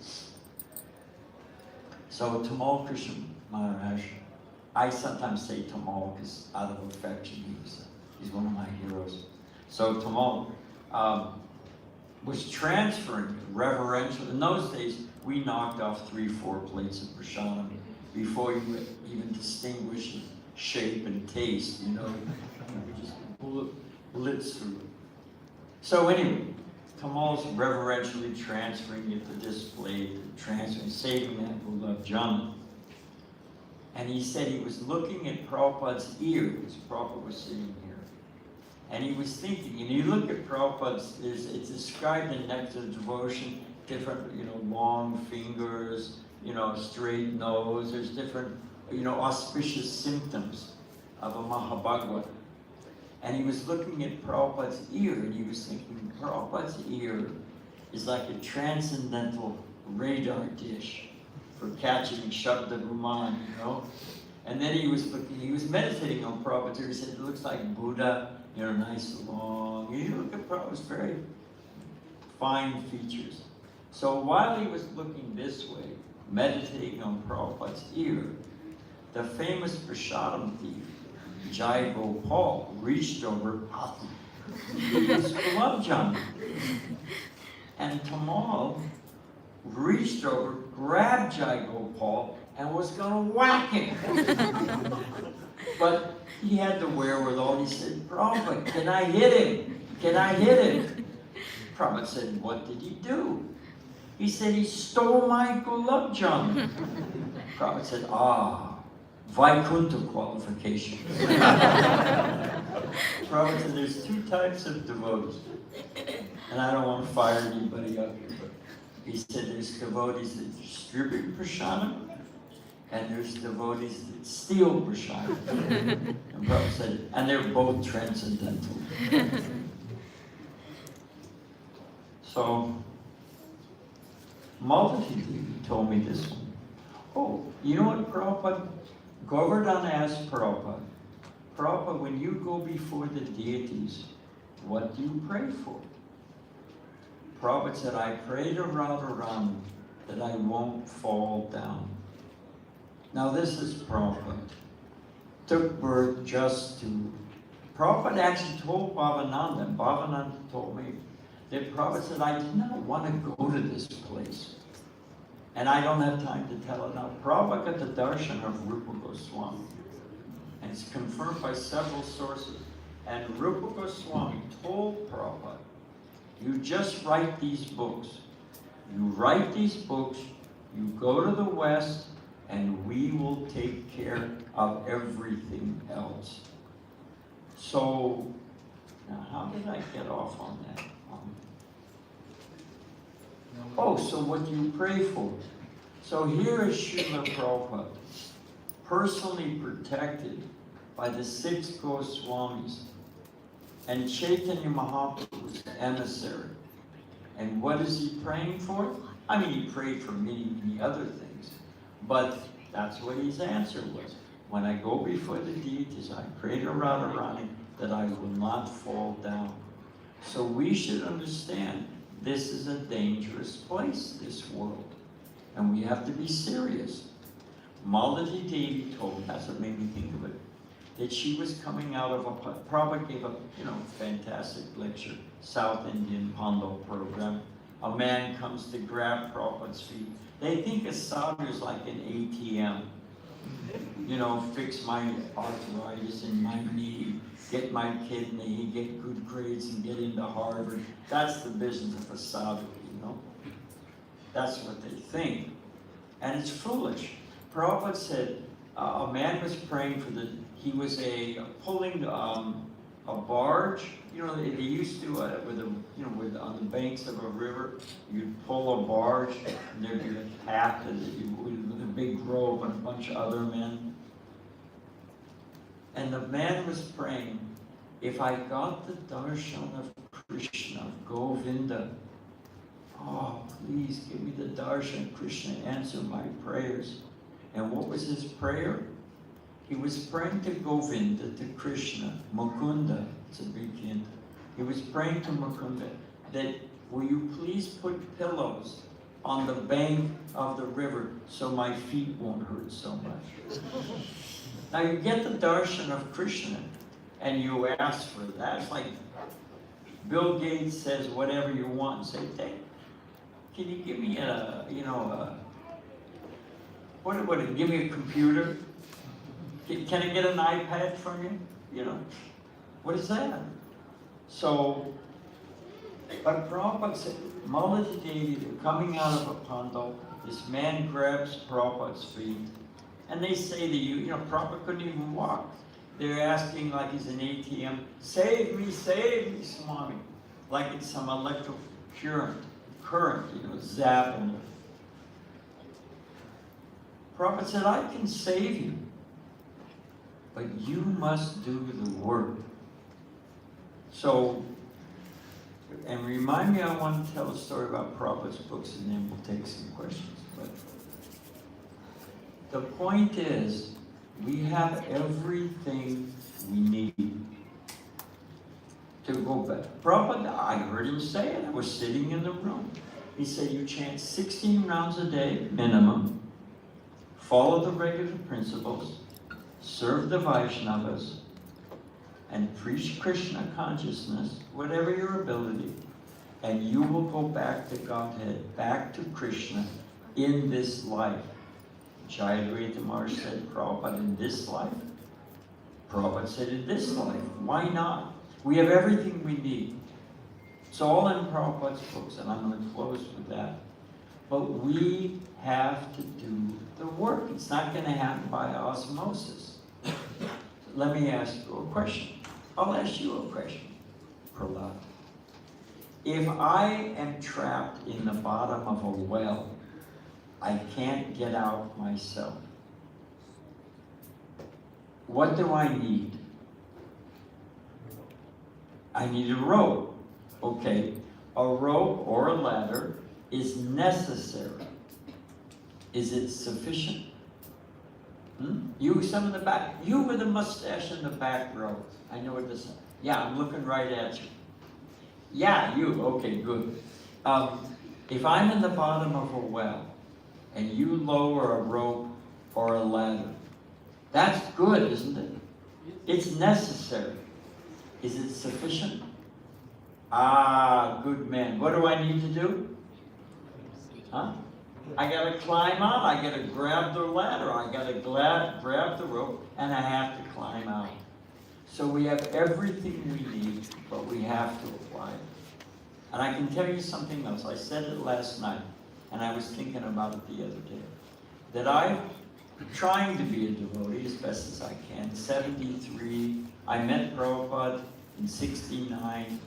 So Tamal Krishna Maharaj, I sometimes say Tamal because out of affection, he's one of my heroes. So Tamal was transferring reverential. In those days, we knocked off 3-4 plates of prasadam before you could even distinguish shape and taste, We just blitz through it. So anyway, Tamal's reverentially transferring it to this plate, saving that gulab jamun. And he said he was looking at Prabhupada's ear, because Prabhupada was sitting here. And he was thinking, and you look at Prabhupada's, it's described in Nectar of Devotion, different, long fingers, straight nose, there's different, auspicious symptoms of a Mahabhagavad. And he was looking at Prabhupada's ear, and he was thinking, Prabhupada's ear is like a transcendental radar dish for catching Shabda Brahman, And then he was meditating on Prabhupada. He said, it looks like Buddha, nice long. You look at Prabhupada's very fine features. So while he was looking this way, meditating on Prabhupada's ear, the famous Prasadam thief, Jai Gopal, reached over, his glove jump. And Tamal reached over, grabbed Jai Gopal, and was going to whack him. But he had the wherewithal. He said, Prabhupada, can I hit him? Can I hit him? Prabhupada said, what did he do? He said, he stole my gulab jamun. Prabhupada said, Vaikuntha qualification. Prabhupada said, there's two types of devotees. And I don't want to fire anybody up here, but he said there's devotees that distribute prasadam, and there's devotees that steal prasadam. And Prabhupada said, and they're both transcendental. So, Malati told me this one. Oh, you know what Prabhupada? Govardhan asked Prabhupada, Prabhupada, when you go before the deities, what do you pray for? Prabhupada said, I pray to Radharani that I won't fall down. Now this is Prabhupada. Took birth just to... Prabhupada actually told Bhavananda, and Bhavananda told me, that Prabhupada said, I did not want to go to this place. And I don't have time to tell it now. Prabhupada got the darshan of Rupa Goswami. And it's confirmed by several sources. And Rupa Goswami told Prabhupada, you just write these books. You write these books, you go to the West, and we will take care of everything else. So, now how did I get off on that? So what do you pray for? So here is Srila Prabhupada, personally protected by the 6 Goswamis, and Chaitanya Mahaprabhu was the emissary. And what is he praying for? I mean, he prayed for many, many other things, but that's what his answer was. When I go before the deities, I pray to Radharani that I will not fall down. So we should understand this is a dangerous place, this world. And we have to be serious. Malati Devi told me, that's what made me think of it, that she was coming out of Prabhupada gave a fantastic lecture, South Indian Pando program. A man comes to grab Prabhupada's feet. They think a sadhu is like an ATM. Fix my arthritis in my knee, get my kidney, get good grades and get into Harvard. That's the business of a sadhu, That's what they think. And it's foolish. Prabhupada said a man was praying for he was pulling a barge. They used to, on the banks of a river, you'd pull a barge, and there'd be a captain with a big robe and a bunch of other men. And the man was praying, if I got the darshan of Krishna, of Govinda, please give me the darshan of Krishna, answer my prayers. And what was his prayer? He was praying to Govinda, to Krishna, Mukunda, it's a big hint. He was praying to Mukunda that, will you please put pillows on the bank of the river so my feet won't hurt so much. Now you get the darshan of Krishna and you ask for that. It's like Bill Gates says whatever you want and say, hey, can you give me give me a computer? Can I get an iPad from you? What is that? So, but Prabhupada said, Malati Devi, they're coming out of a pando, this man grabs Prabhupada's feet, and they say to Prabhupada couldn't even walk. They're asking like he's an ATM, save me, Swami. Like it's some electric current, zapping. Prophet said, I can save you, but you must do the work. So, and remind me, I want to tell a story about Prabhupada's books and then we'll take some questions. But the point is, we have everything we need to go back. Prabhupada, I heard him say it, I was sitting in the room. He said, you chant 16 rounds a day, minimum, follow the regular principles, serve the Vaishnavas, and preach Krishna consciousness, whatever your ability, and you will go back to Godhead, back to Krishna in this life. Jayadvaita Maharaj said, Prabhupada, in this life? Prabhupada said, in this life. Why not? We have everything we need. It's all in Prabhupada's books, and I'm going to close with that. But we have to do the work. It's not going to happen by osmosis. Let me ask you a question. I'll ask you a question, Prahlad. If I am trapped in the bottom of a well, I can't get out myself. What do I need? I need a rope. Okay, a rope or a ladder is necessary. Is it sufficient? You, some in the back, you with a mustache in the back row. I know what this is. Yeah, I'm looking right at you. Yeah, you, okay, good. If I'm in the bottom of a well, and you lower a rope or a ladder, that's good, isn't it? It's necessary. Is it sufficient? Ah, good man. What do I need to do? Huh? I gotta climb out, I gotta grab the ladder, I gotta grab the rope, and I have to climb out. So we have everything we need, but we have to apply it. And I can tell you something else. I said it last night, and I was thinking about it the other day, that I'm trying to be a devotee as best as I can. 73, I met Prabhupada in 69.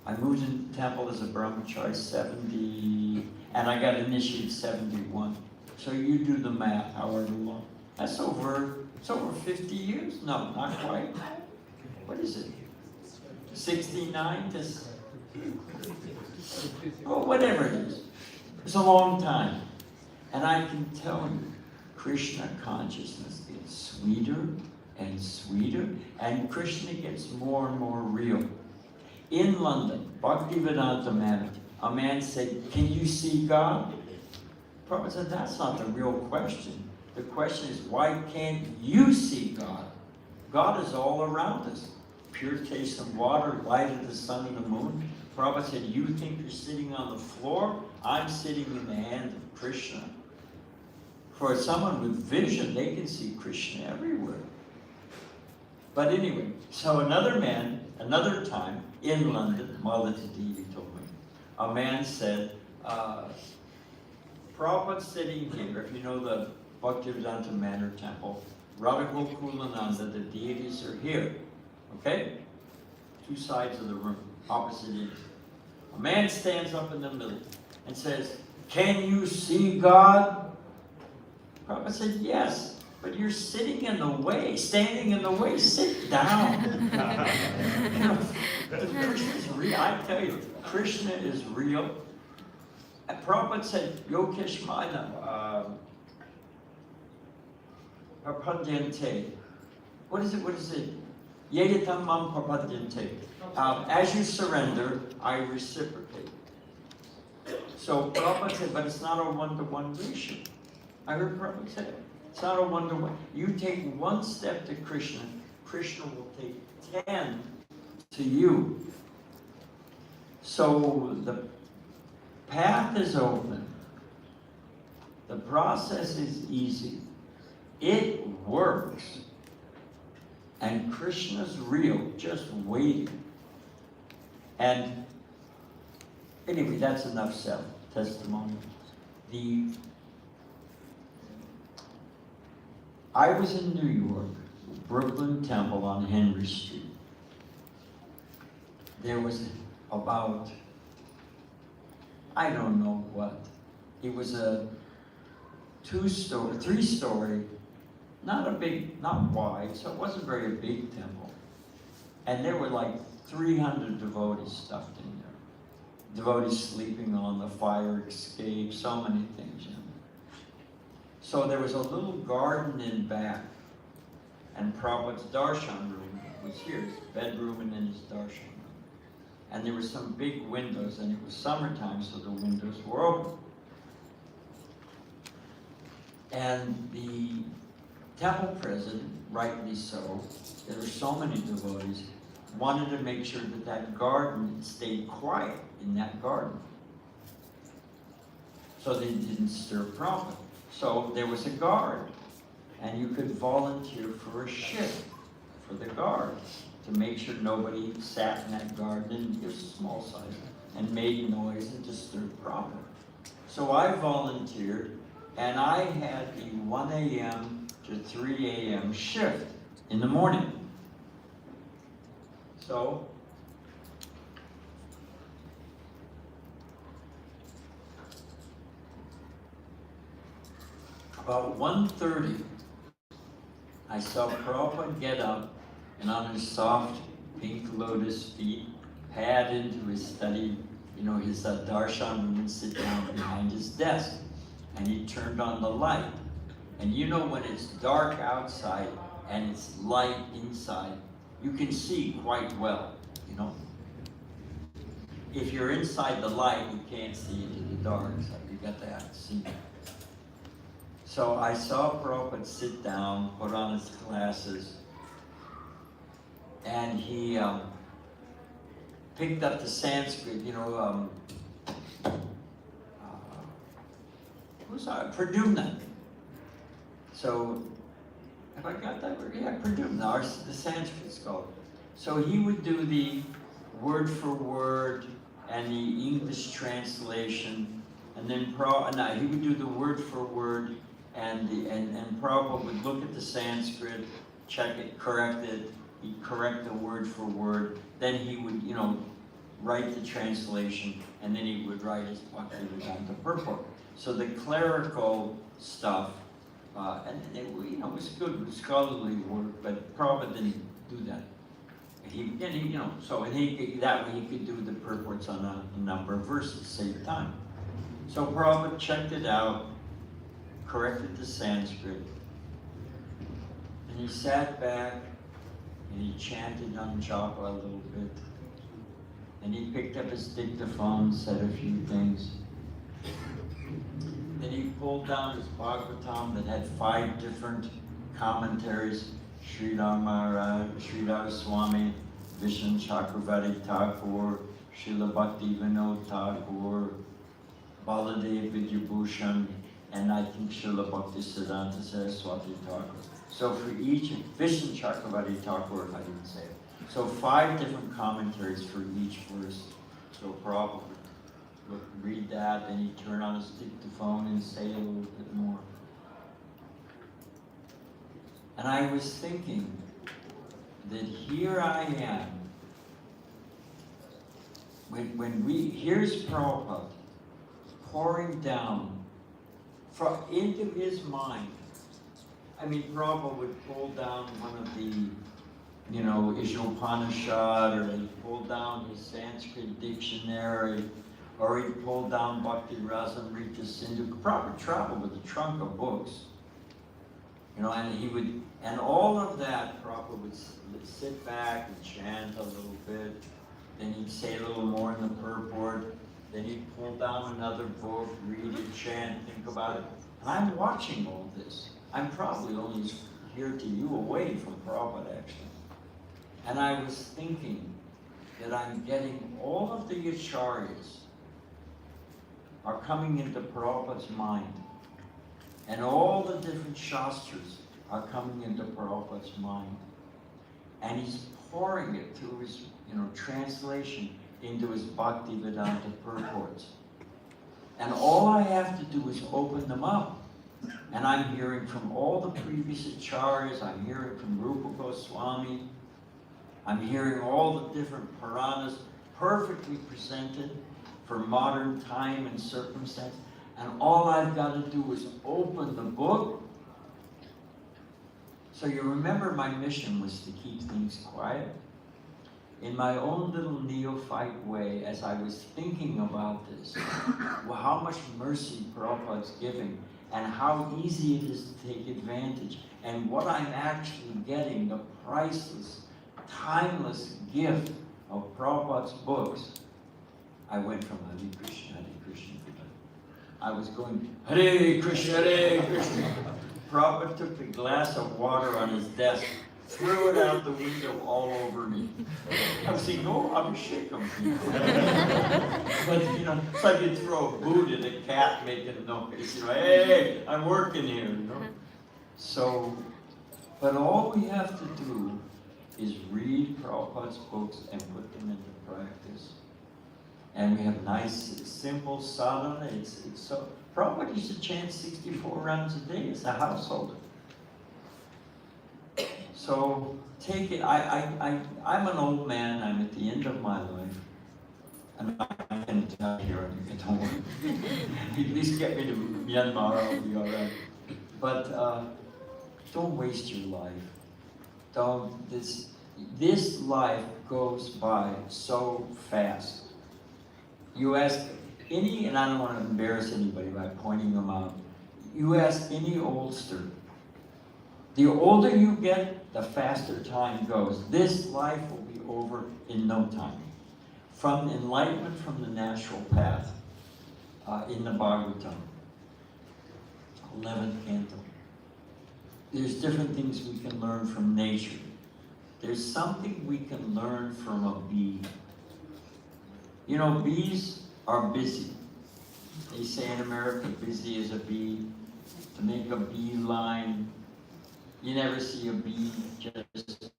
I moved into the temple as a brahmachari 70, and I got initiated 71. So you do the math, however long. That's it's over 50 years? No, not quite. What is it? 69 to, oh, whatever it is. It's a long time. And I can tell you, Krishna consciousness gets sweeter and sweeter, and Krishna gets more and more real. In London, Bhaktivedanta Manor, a man said, can you see God? Prabhupada said, that's not the real question. The question is, why can't you see God? God is all around us. Pure taste of water, light of the sun and the moon. Prabhupada said, you think you're sitting on the floor? I'm sitting in the hand of Krishna. For someone with vision, they can see Krishna everywhere. But anyway, so another man, another time, in London, Malata Devi told me, a man said, Prabhupada's sitting here, if you know the Bhaktivedanta Manor Temple, Radha Gokulananda, the deities are here, okay? Two sides of the room, opposite ends. A man stands up in the middle and says, can you see God? Prabhupada said, yes, but you're sitting in the way, standing in the way, sit down. Krishna is real, I tell you, Krishna is real. And Prabhupada said, Yokesh Mana, Prapadyante. What is it? Yedatam mam prapadyante. As you surrender, I reciprocate. So Prabhupada said, but it's not a one-to-one ratio. I heard Prabhupada say it. It's not a one-to-one. You take one step to Krishna, Krishna will take 10 to you. So the path is open. The process is easy. It works. And Krishna's real, just waiting. And anyway, that's enough self-testimony. I was in New York Brooklyn Temple on Henry Street. There was about, I don't know what, it was a three-story, not a big, not wide, so it wasn't very big temple. And there were like 300 devotees stuffed in there. Devotees sleeping on the fire escape, so many things. You know. So there was a little garden in back, and Prabhupada's darshan room was here, his bedroom and then his darshan room. And there were some big windows, and it was summertime, so the windows were open. And the temple president, rightly so, there were so many devotees, wanted to make sure that that garden stayed quiet in that garden. So they didn't stir Prabhupada. So there was a guard, and you could volunteer for a shift for the guard to make sure nobody sat in that garden, it was a small size, and made noise and disturbed Prabhupada. So I volunteered, and I had the 1 a.m. to 3 a.m. shift in the morning. So, about 1:30, I saw Prabhupada get up and on his soft pink lotus feet, pad into his study, you know, his darshan room and sit down behind his desk. And he turned on the light. And you know when it's dark outside and it's light inside, you can see quite well, you know. If you're inside the light, you can't see into the dark, so you got to have to see. So I saw Prabhupada sit down, put on his glasses, and he picked up the Sanskrit, you know, Pradyumna. So, have I got that word? Yeah, Pradyumna, the Sanskrit's called. So he would do the word for word and the English translation, and then he would do the word for word, and Prabhupada would look at the Sanskrit, check it, correct it, he'd correct the word for word, then he would, you know, write the translation, and then he would write his Bhaktivedanta purport. So the clerical stuff, and it, you know, was good scholarly work, but Prabhupada didn't do that. You know, so that way he could do the purports on a number of verses, save time. So Prabhupada checked it out, corrected the Sanskrit, and he sat back and he chanted on japa a little bit. And he picked up his dictaphone, said a few things. Then he pulled down his Bhagavatam that had 5 different commentaries. Srila Maharaj, Srila Swami, Vishnu Chakravarti Thakur, Srila Bhakti Vinod Thakur, Baladev Vidyabhushan, and I think Srila Bhakti Siddhanta Saraswati Thakur. So for each, Vishnu Chakravarti Thakur, I didn't say it. So 5 different commentaries for each verse. So Prabhupada would read that, then he'd turn on his dictaphone and say a little bit more. And I was thinking that here I am, here's Prabhupada pouring down into his mind. I mean, Prabhupada would pull down one of the, you know, Ishopanishad, or he'd pull down his Sanskrit dictionary, or he'd pull down Bhakti Rasamrita Sindhu. Prabhupada traveled with a trunk of books. You know, and all of that, Prabhupada would sit back and chant a little bit, then he'd say a little more in the purport, then he'd pull down another book, read it, chant, think about it. And I'm watching all this. I'm probably only here to you away from Prabhupada, actually. And I was thinking that I'm getting all of the acharyas are coming into Prabhupada's mind. And all the different shastras are coming into Prabhupada's mind. And he's pouring it through his, you know, translation into his Bhaktivedanta purports. And all I have to do is open them up. And I'm hearing from all the previous acharyas, I'm hearing from Rupa Goswami, I'm hearing all the different Puranas perfectly presented for modern time and circumstance. And all I've got to do is open the book. So you remember my mission was to keep things quiet? In my own little neophyte way, as I was thinking about this, well, how much mercy Prabhupada's giving, and how easy it is to take advantage, and what I'm actually getting, the priceless, timeless gift of Prabhupada's books, I went from Hare Krishna, I was going, Hare Krishna, Hare Krishna. Prabhupada took the glass of water on his desk, threw it out the window all over me. I was saying, no, Abhishekam. But, you know, it's like you throw a boot at a cat making noise. You know, hey, I'm working here, you know. So, but all we have to do is read Prabhupada's books and put them into practice. And we have nice, simple sadhana. It's so, Prabhupada used to chant 64 rounds a day as a householder. So take it, I'm an old man, I'm at the end of my life. And I can tell you, don't worry. At least get me to Myanmar, I'll be all right. But don't waste your life. This life goes by so fast. You ask any, and I don't want to embarrass anybody by pointing them out, you ask any oldster, the older you get, the faster time goes. This life will be over in no time. From enlightenment from the natural path, in the Bhagavatam, 11th canto. There's different things we can learn from nature. There's something we can learn from a bee. You know, bees are busy. They say in America, busy as a bee. To make a beeline, you never see a bee just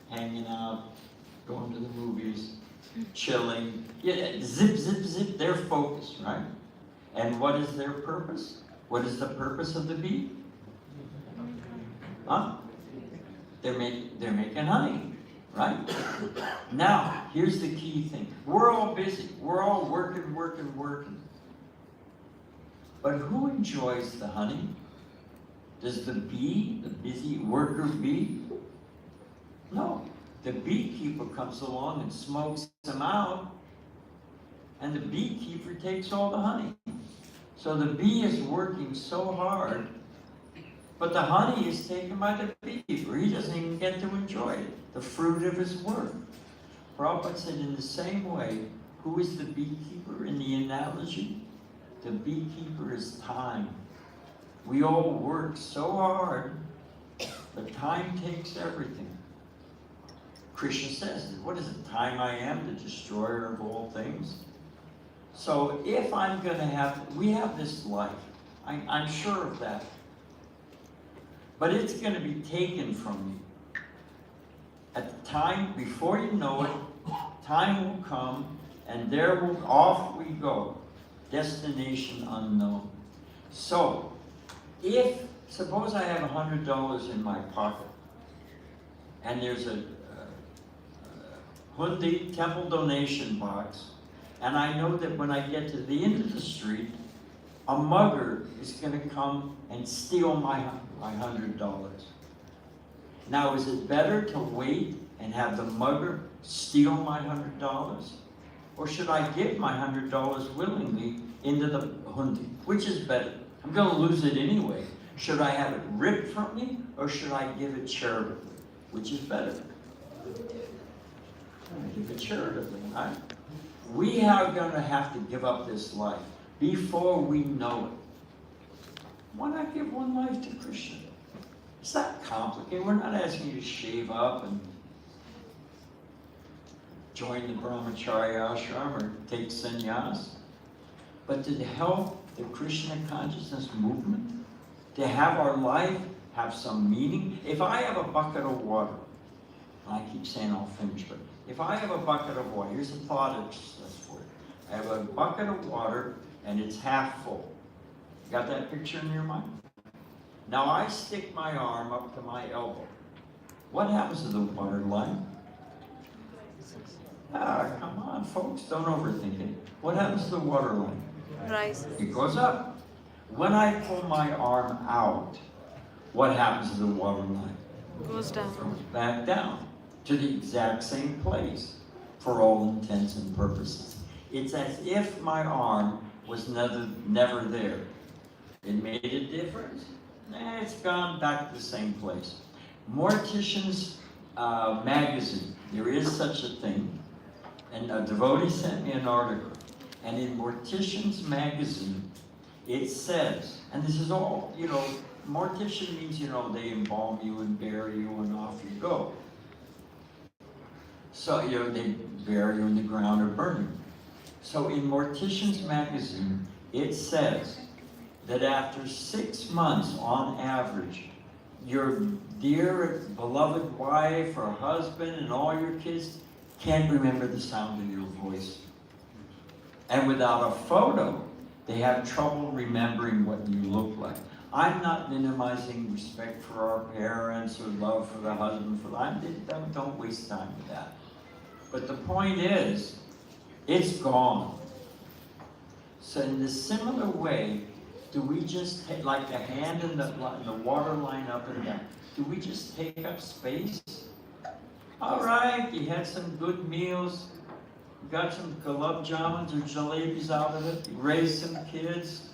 hanging out, going to the movies, chilling. Yeah, zip, zip, zip, they're focused, right? And what is their purpose? What is the purpose of the bee? Huh? They're making honey, right? Now, here's the key thing. We're all busy. We're all working, working, working. But who enjoys the honey? Does the bee, the busy worker bee? No. The beekeeper comes along and smokes them out, and the beekeeper takes all the honey. So the bee is working so hard, but the honey is taken by the beekeeper. He doesn't even get to enjoy it, the fruit of his work. Prabhupada said in the same way, who is the beekeeper in the analogy? The beekeeper is time. We all work so hard, but time takes everything. Krishna says, what is it? Time I am, the destroyer of all things. So if I'm going to have, we have this life. I'm sure of that. But it's going to be taken from you. At the time, before you know it, time will come, and off we go. Destination unknown. So, suppose I have $100 in my pocket, and there's a Hundi temple donation box, and I know that when I get to the end of the street, a mugger is going to come and steal my $100. Now, is it better to wait and have the mugger steal my $100? Or should I give my $100 willingly into the hundi? Which is better? I'm going to lose it anyway. Should I have it ripped from me, or should I give it charitably? Which is better? I give it charitably, right? We are going to have to give up this life before we know it. Why not give one life to Krishna? It's not complicated. We're not asking you to shave up and join the brahmacharya ashram or take sannyas, but to help the Krishna consciousness movement, to have our life have some meaning. If I have a bucket of water, I keep saying I'll finish, but if I have a bucket of water, here's a thought exercise for it. I have a bucket of water and it's half full. Got that picture in your mind? Now I stick my arm up to my elbow. What happens to the water line? Ah, come on, folks, don't overthink it. What happens to the water line? Rise. It goes up. When I pull my arm out, what happens to the water line? Goes It down. goes back down to the exact same place for all intents and purposes. It's as if my arm was never there. It made a difference? Nah, it's gone back to the same place. Mortician's magazine, there is such a thing, and a devotee sent me an article, and in Mortician's magazine, it says, and this is all, mortician means, they embalm you and bury you and off you go. So, they bury you in the ground or burn you. So in Mortician's magazine, it says that after 6 months on average, your dear beloved wife or husband and all your kids can't remember the sound of your voice. And without a photo, they have trouble remembering what you look like. I'm not minimizing respect for our parents or love for the husband. Don't waste time with that. But the point is, it's gone. So in the similar way, do we just take, like the hand in the water line up and down, do we just take up space? All right, you had some good meals, you got some gulab jamuns or jalebis out of it, you raised some kids,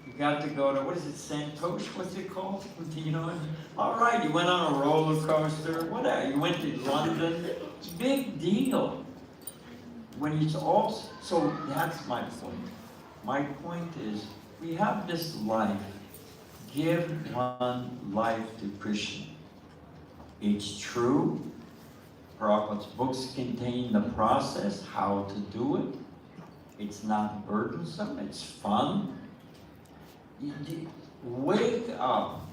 you got to go to, what is it, Santosh, what's it called? All right, you went on a roller coaster, whatever, you went to London, big deal. When it's all, so that's my point. My point is, we have this life. Give one life to Krishna. It's true. Prabhupada's books contain the process, how to do it. It's not burdensome, it's fun. Wake up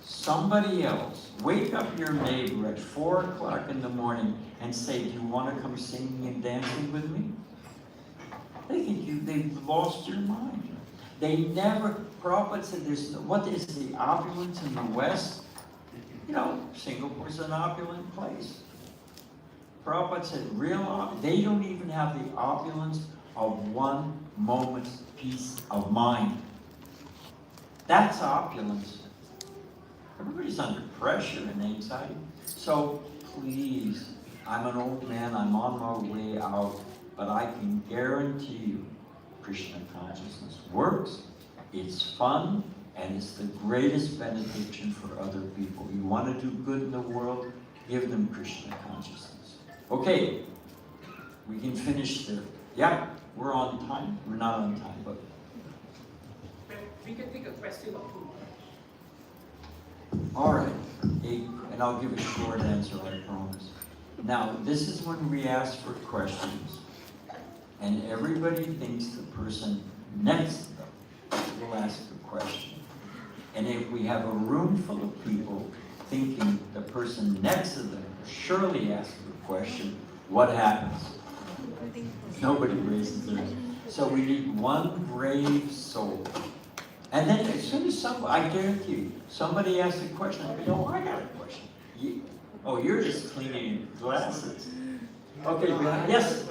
somebody else. Wake up your neighbor at 4 o'clock in the morning and say, do you want to come singing and dancing with me? They think they've lost your mind. They never, Prabhupada said, what is the opulence in the West? Singapore's an opulent place. Prabhupada said, they don't even have the opulence of 1 moment's peace of mind. That's opulence. Everybody's under pressure and anxiety. So please, I'm an old man, I'm on my way out, but I can guarantee you Krishna consciousness works, it's fun, and it's the greatest benediction for other people. You want to do good in the world, give them Krishna consciousness. Okay, we can finish there. Yeah, we're on time. We're not on time, but... We can take a question or two. All right, and I'll give a short answer, I promise. Now, this is when we ask for questions, and everybody thinks the person next to them will ask a question. And if we have a room full of people thinking the person next to them will surely ask a question, what happens? Nobody raises their hand. So we need one brave soul. And then as soon as I guarantee you, somebody asks a question, I go, I got a question. You're just cleaning your glasses. Okay, yes,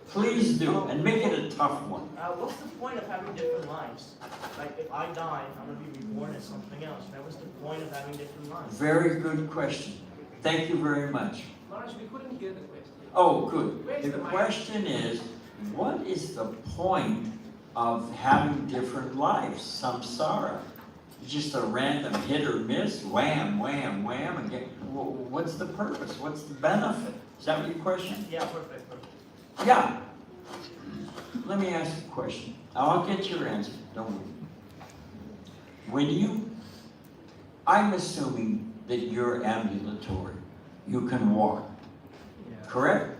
please do, and make it a tough one. What's the point of having different lives? Like, if I die, I'm going to be reborn as something else. That was the point of having different lives. Very good question. Thank you very much. Maharaj, we couldn't hear the question. Oh, good. Where's The the mic? question is, what is the point of having different lives? Samsara. Just a random hit or miss, wham, wham, wham, again. What's the purpose? What's the benefit? Is that what your question? Yeah, perfect. Yeah. Let me ask you a question. I'll get your answer. Don't worry. I'm assuming that you're ambulatory. You can walk. Correct?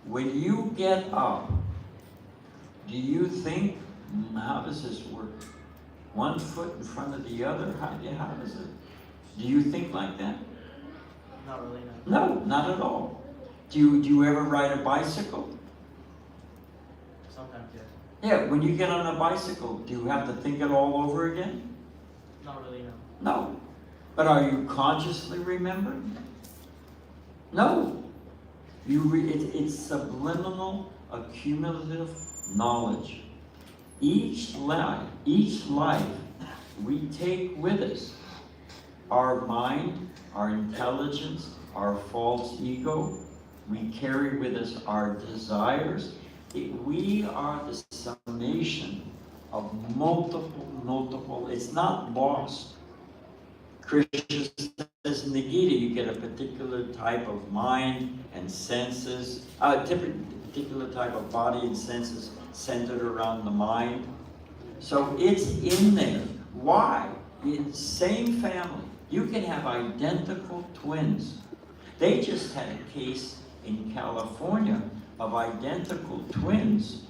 When you get up, do you think, how does this work? 1 foot in front of the other? How does it? Do you think like that? Not really, no. No, not at all. Do you ever ride a bicycle? Sometimes, yes. Yeah, when you get on a bicycle, do you have to think it all over again? Not really, no. No. But are you consciously remembering? No. It's subliminal, accumulative knowledge. Each life, we take with us our mind, our intelligence, our false ego. We carry with us our desires. We are the summation of multiple, it's not lost. Krishna says in the Gita, you get a particular type of mind and senses, a particular type of body and senses centered around the mind. So it's in there. Why? In the same family. You can have identical twins. They just had a case in California of identical twins.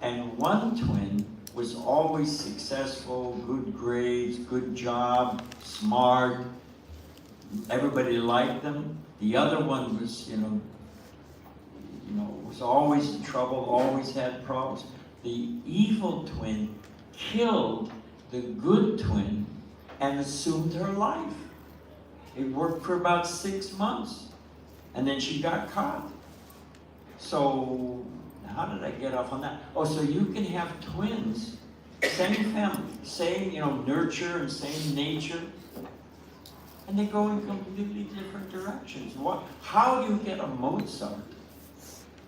And one twin was always successful, good grades, good job, smart. Everybody liked them. The other one was, was always in trouble, always had problems. The evil twin killed the good twin and assumed her life. It worked for about 6 months, and then she got caught. So, how did I get off on that? Oh, so you can have twins, same family, same, nurture and same nature, and they go in completely different directions. How do you get a Mozart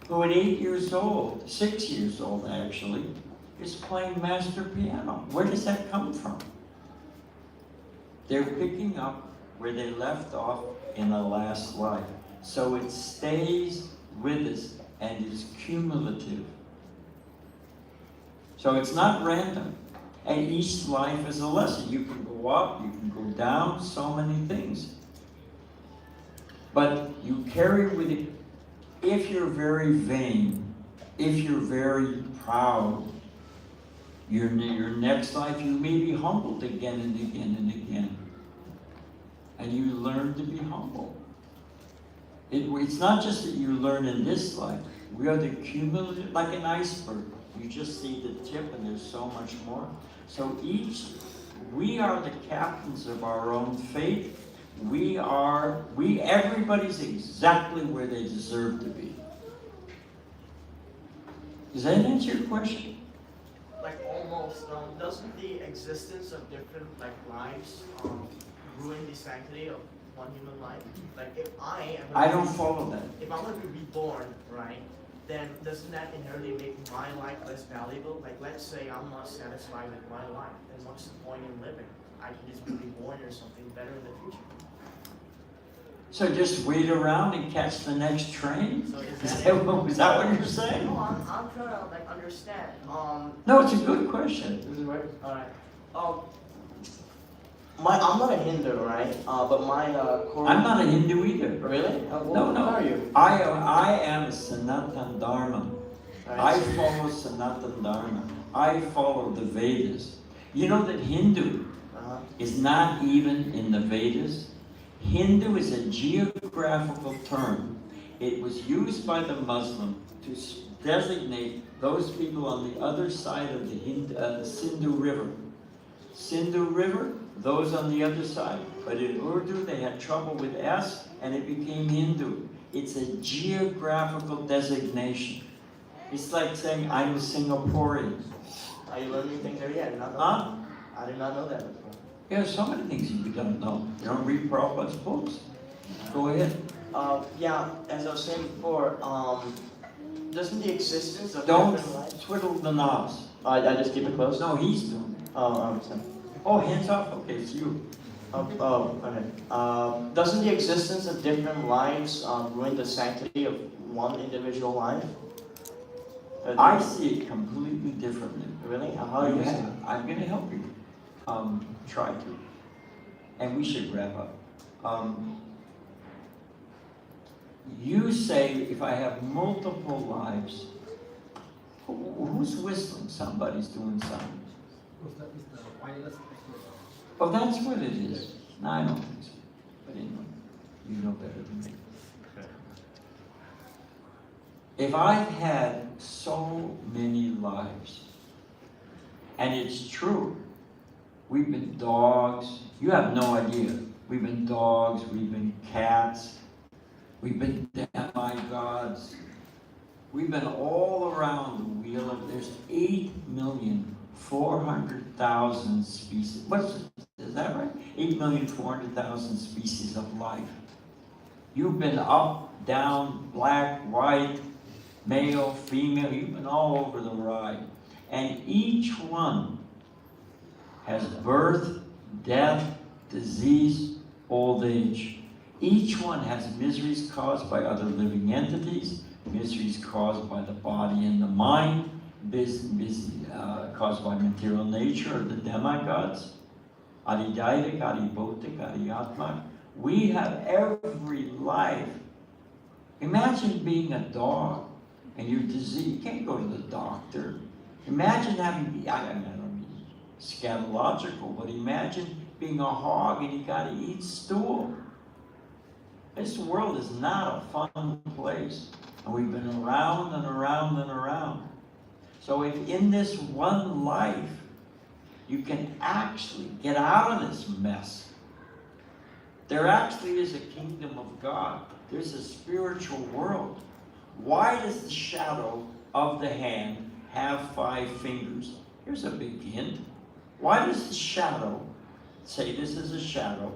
who at 8 years old, 6 years old actually, is playing master piano? Where does that come from? They're picking up where they left off in the last life. So it stays with us and is cumulative. So it's not random. And each life is a lesson. You can go up, you can go down, so many things. But you carry with it, if you're very vain, if you're very proud, your next life you may be humbled again and again and again. And you learn to be humble. It's not just that you learn in this life. We are the cumulative, like an iceberg. You just see the tip and there's so much more. So we are the captains of our own fate. Everybody's exactly where they deserve to be. Does that answer your question? Like almost, doesn't the existence of different lives ruin the sanctity of one human life? Like if I don't follow that. If I'm going to be reborn, right, then doesn't that inherently make my life less valuable? Like let's say I'm not satisfied with my life, then what's the point in living? I can just be reborn or something better in the future. So just wait around and catch the next train? So Is that what you're saying? No, I'm trying to understand. No, it's a good question. Is it right? All right. I'm not a Hindu, right? But my core. I'm not a Hindu either. Really? No. What are you? I am a Sanatan Dharma. Right. I follow Sanatan Dharma. I follow the Vedas. You know that Hindu is not even in the Vedas? Hindu is a geographical term. It was used by the Muslim to designate those people on the other side of the Sindhu River. Sindhu River, those on the other side. But in Urdu, they had trouble with S, and it became Hindu. It's a geographical designation. It's like saying, I'm a Singaporean. Are you learning things there yet? Huh? I did not know that before. There's so many things you don't know. You don't read Prabhupada's books. Go ahead. Yeah, as I was saying before, doesn't the existence of Don't different lives... twiddle the knobs. I just keep it close? No, he's doing it. Oh, sorry. Oh, hands off? Okay, it's you. Okay. Doesn't the existence of different lives ruin the sanctity of one individual life? I see it completely differently. Really? How do you see it? I'm going to help you. Try to. And we should wrap up. You say, if I have multiple lives, who's whistling? Somebody's doing something. Oh, that's what it is. No, I don't think so. But anyway, you know better than me. If I've had so many lives, and it's true, we've been dogs, you have no idea. We've been dogs, we've been cats, we've been demigods, we've been all around the wheel of, there's 8,400,000 species. Is that right? 8,400,000 species of life. You've been up, down, black, white, male, female, you've been all over the ride. And each one has birth, death, disease, old age. Each one has miseries caused by other living entities, miseries caused by the body and the mind, caused by material nature or the demigods, Adidaivic, Adibhotic, Adiatmak. We have every life. Imagine being a dog and you're diseased. You can't go to the doctor. Imagine having, I don't mean scatological, but imagine being a hog and you got to eat stool. This world is not a fun place. And we've been around and around and around. So if in this one life, you can actually get out of this mess. There actually is a kingdom of God. There's a spiritual world. Why does the shadow of the hand have 5 fingers? Here's a big hint. Why does the shadow, say this is a shadow,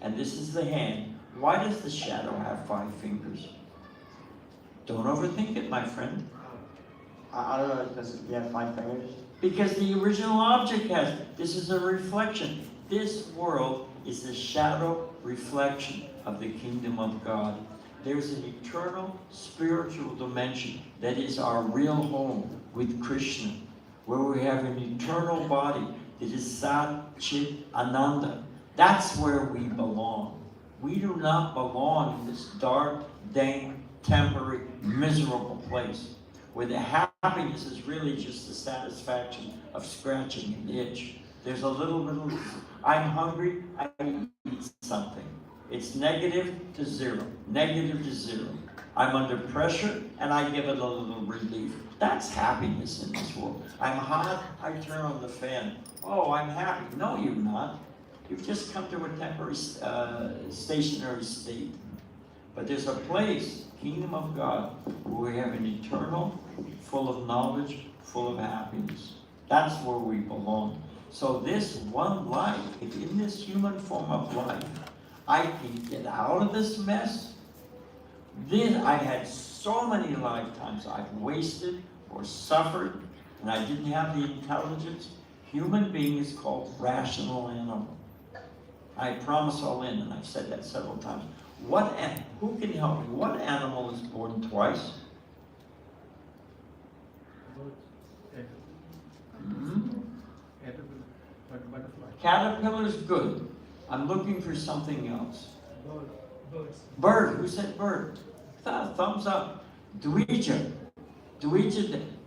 and this is the hand, why does the shadow have 5 fingers? Don't overthink it, my friend. I don't know, does it have 5 fingers? Because the original object has, this is a reflection. This world is the shadow reflection of the kingdom of God. There's an eternal spiritual dimension that is our real home with Krishna, where we have an eternal body that is Sat Chit Ananda. That's where we belong. We do not belong in this dark, dank, temporary, miserable place where the happiness is really just the satisfaction of scratching an itch. There's a little, I'm hungry, I eat something. It's negative to 0, negative to 0. I'm under pressure and I give it a little relief. That's happiness in this world. I'm hot, I turn on the fan. Oh, I'm happy. No, you're not. You've just come to a temporary stationary state. But there's a place, kingdom of God, where we have an eternal, full of knowledge, full of happiness. That's where we belong. So this one life, if in this human form of life, I can get out of this mess, then I've had so many lifetimes I've wasted or suffered, and I didn't have the intelligence. Human being is called rational animal. I promise all in, and I've said that several times. Who can help me? What animal is born twice? Butterfly. Caterpillar is good. I'm looking for something else. Birds. Bird. Who said bird? Thumbs up. Dvija.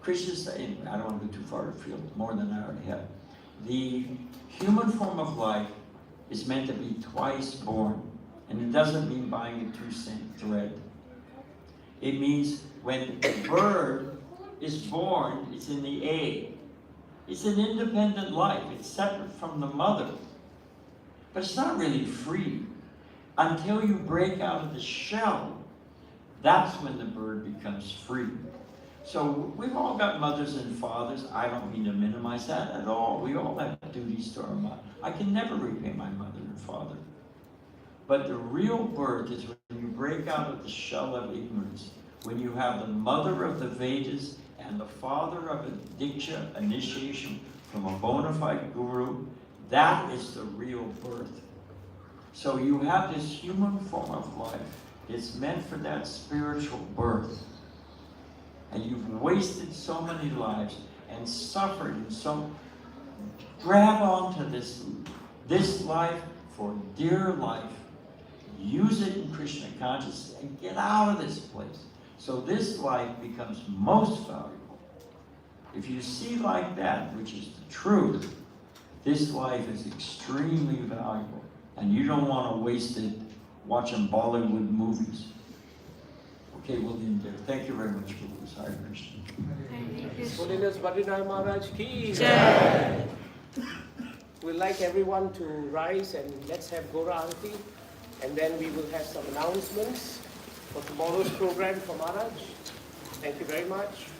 Krishna, I don't want to go too far afield, more than I already have. The human form of life is meant to be twice born. And it doesn't mean buying a 2-cent thread. It means when the bird is born, it's in the egg. It's an independent life. It's separate from the mother. But it's not really free. Until you break out of the shell, that's when the bird becomes free. So we've all got mothers and fathers. I don't mean to minimize that at all. We all have duties to our mother. I can never repay my mother and father. But the real birth is when you break out of the shell of ignorance, when you have the mother of the Vedas and the father of a Diksha, initiation from a bona fide guru. That is the real birth. So you have this human form of life. It's meant for that spiritual birth. And you've wasted so many lives and suffered, and so grab onto this life for dear life. Use it in Krishna consciousness and get out of this place. So this life becomes most valuable. If you see like that, which is the truth, this life is extremely valuable. And you don't want to waste it watching Bollywood movies. Okay, we'll end there. Thank you very much, Guru. Sorry, Krishna. His Holiness Badrinarayan Maharaj ki Jai. We'd like everyone to rise and let's have Gora Aarti, and then we will have some announcements for tomorrow's program for Maharaj. Thank you very much.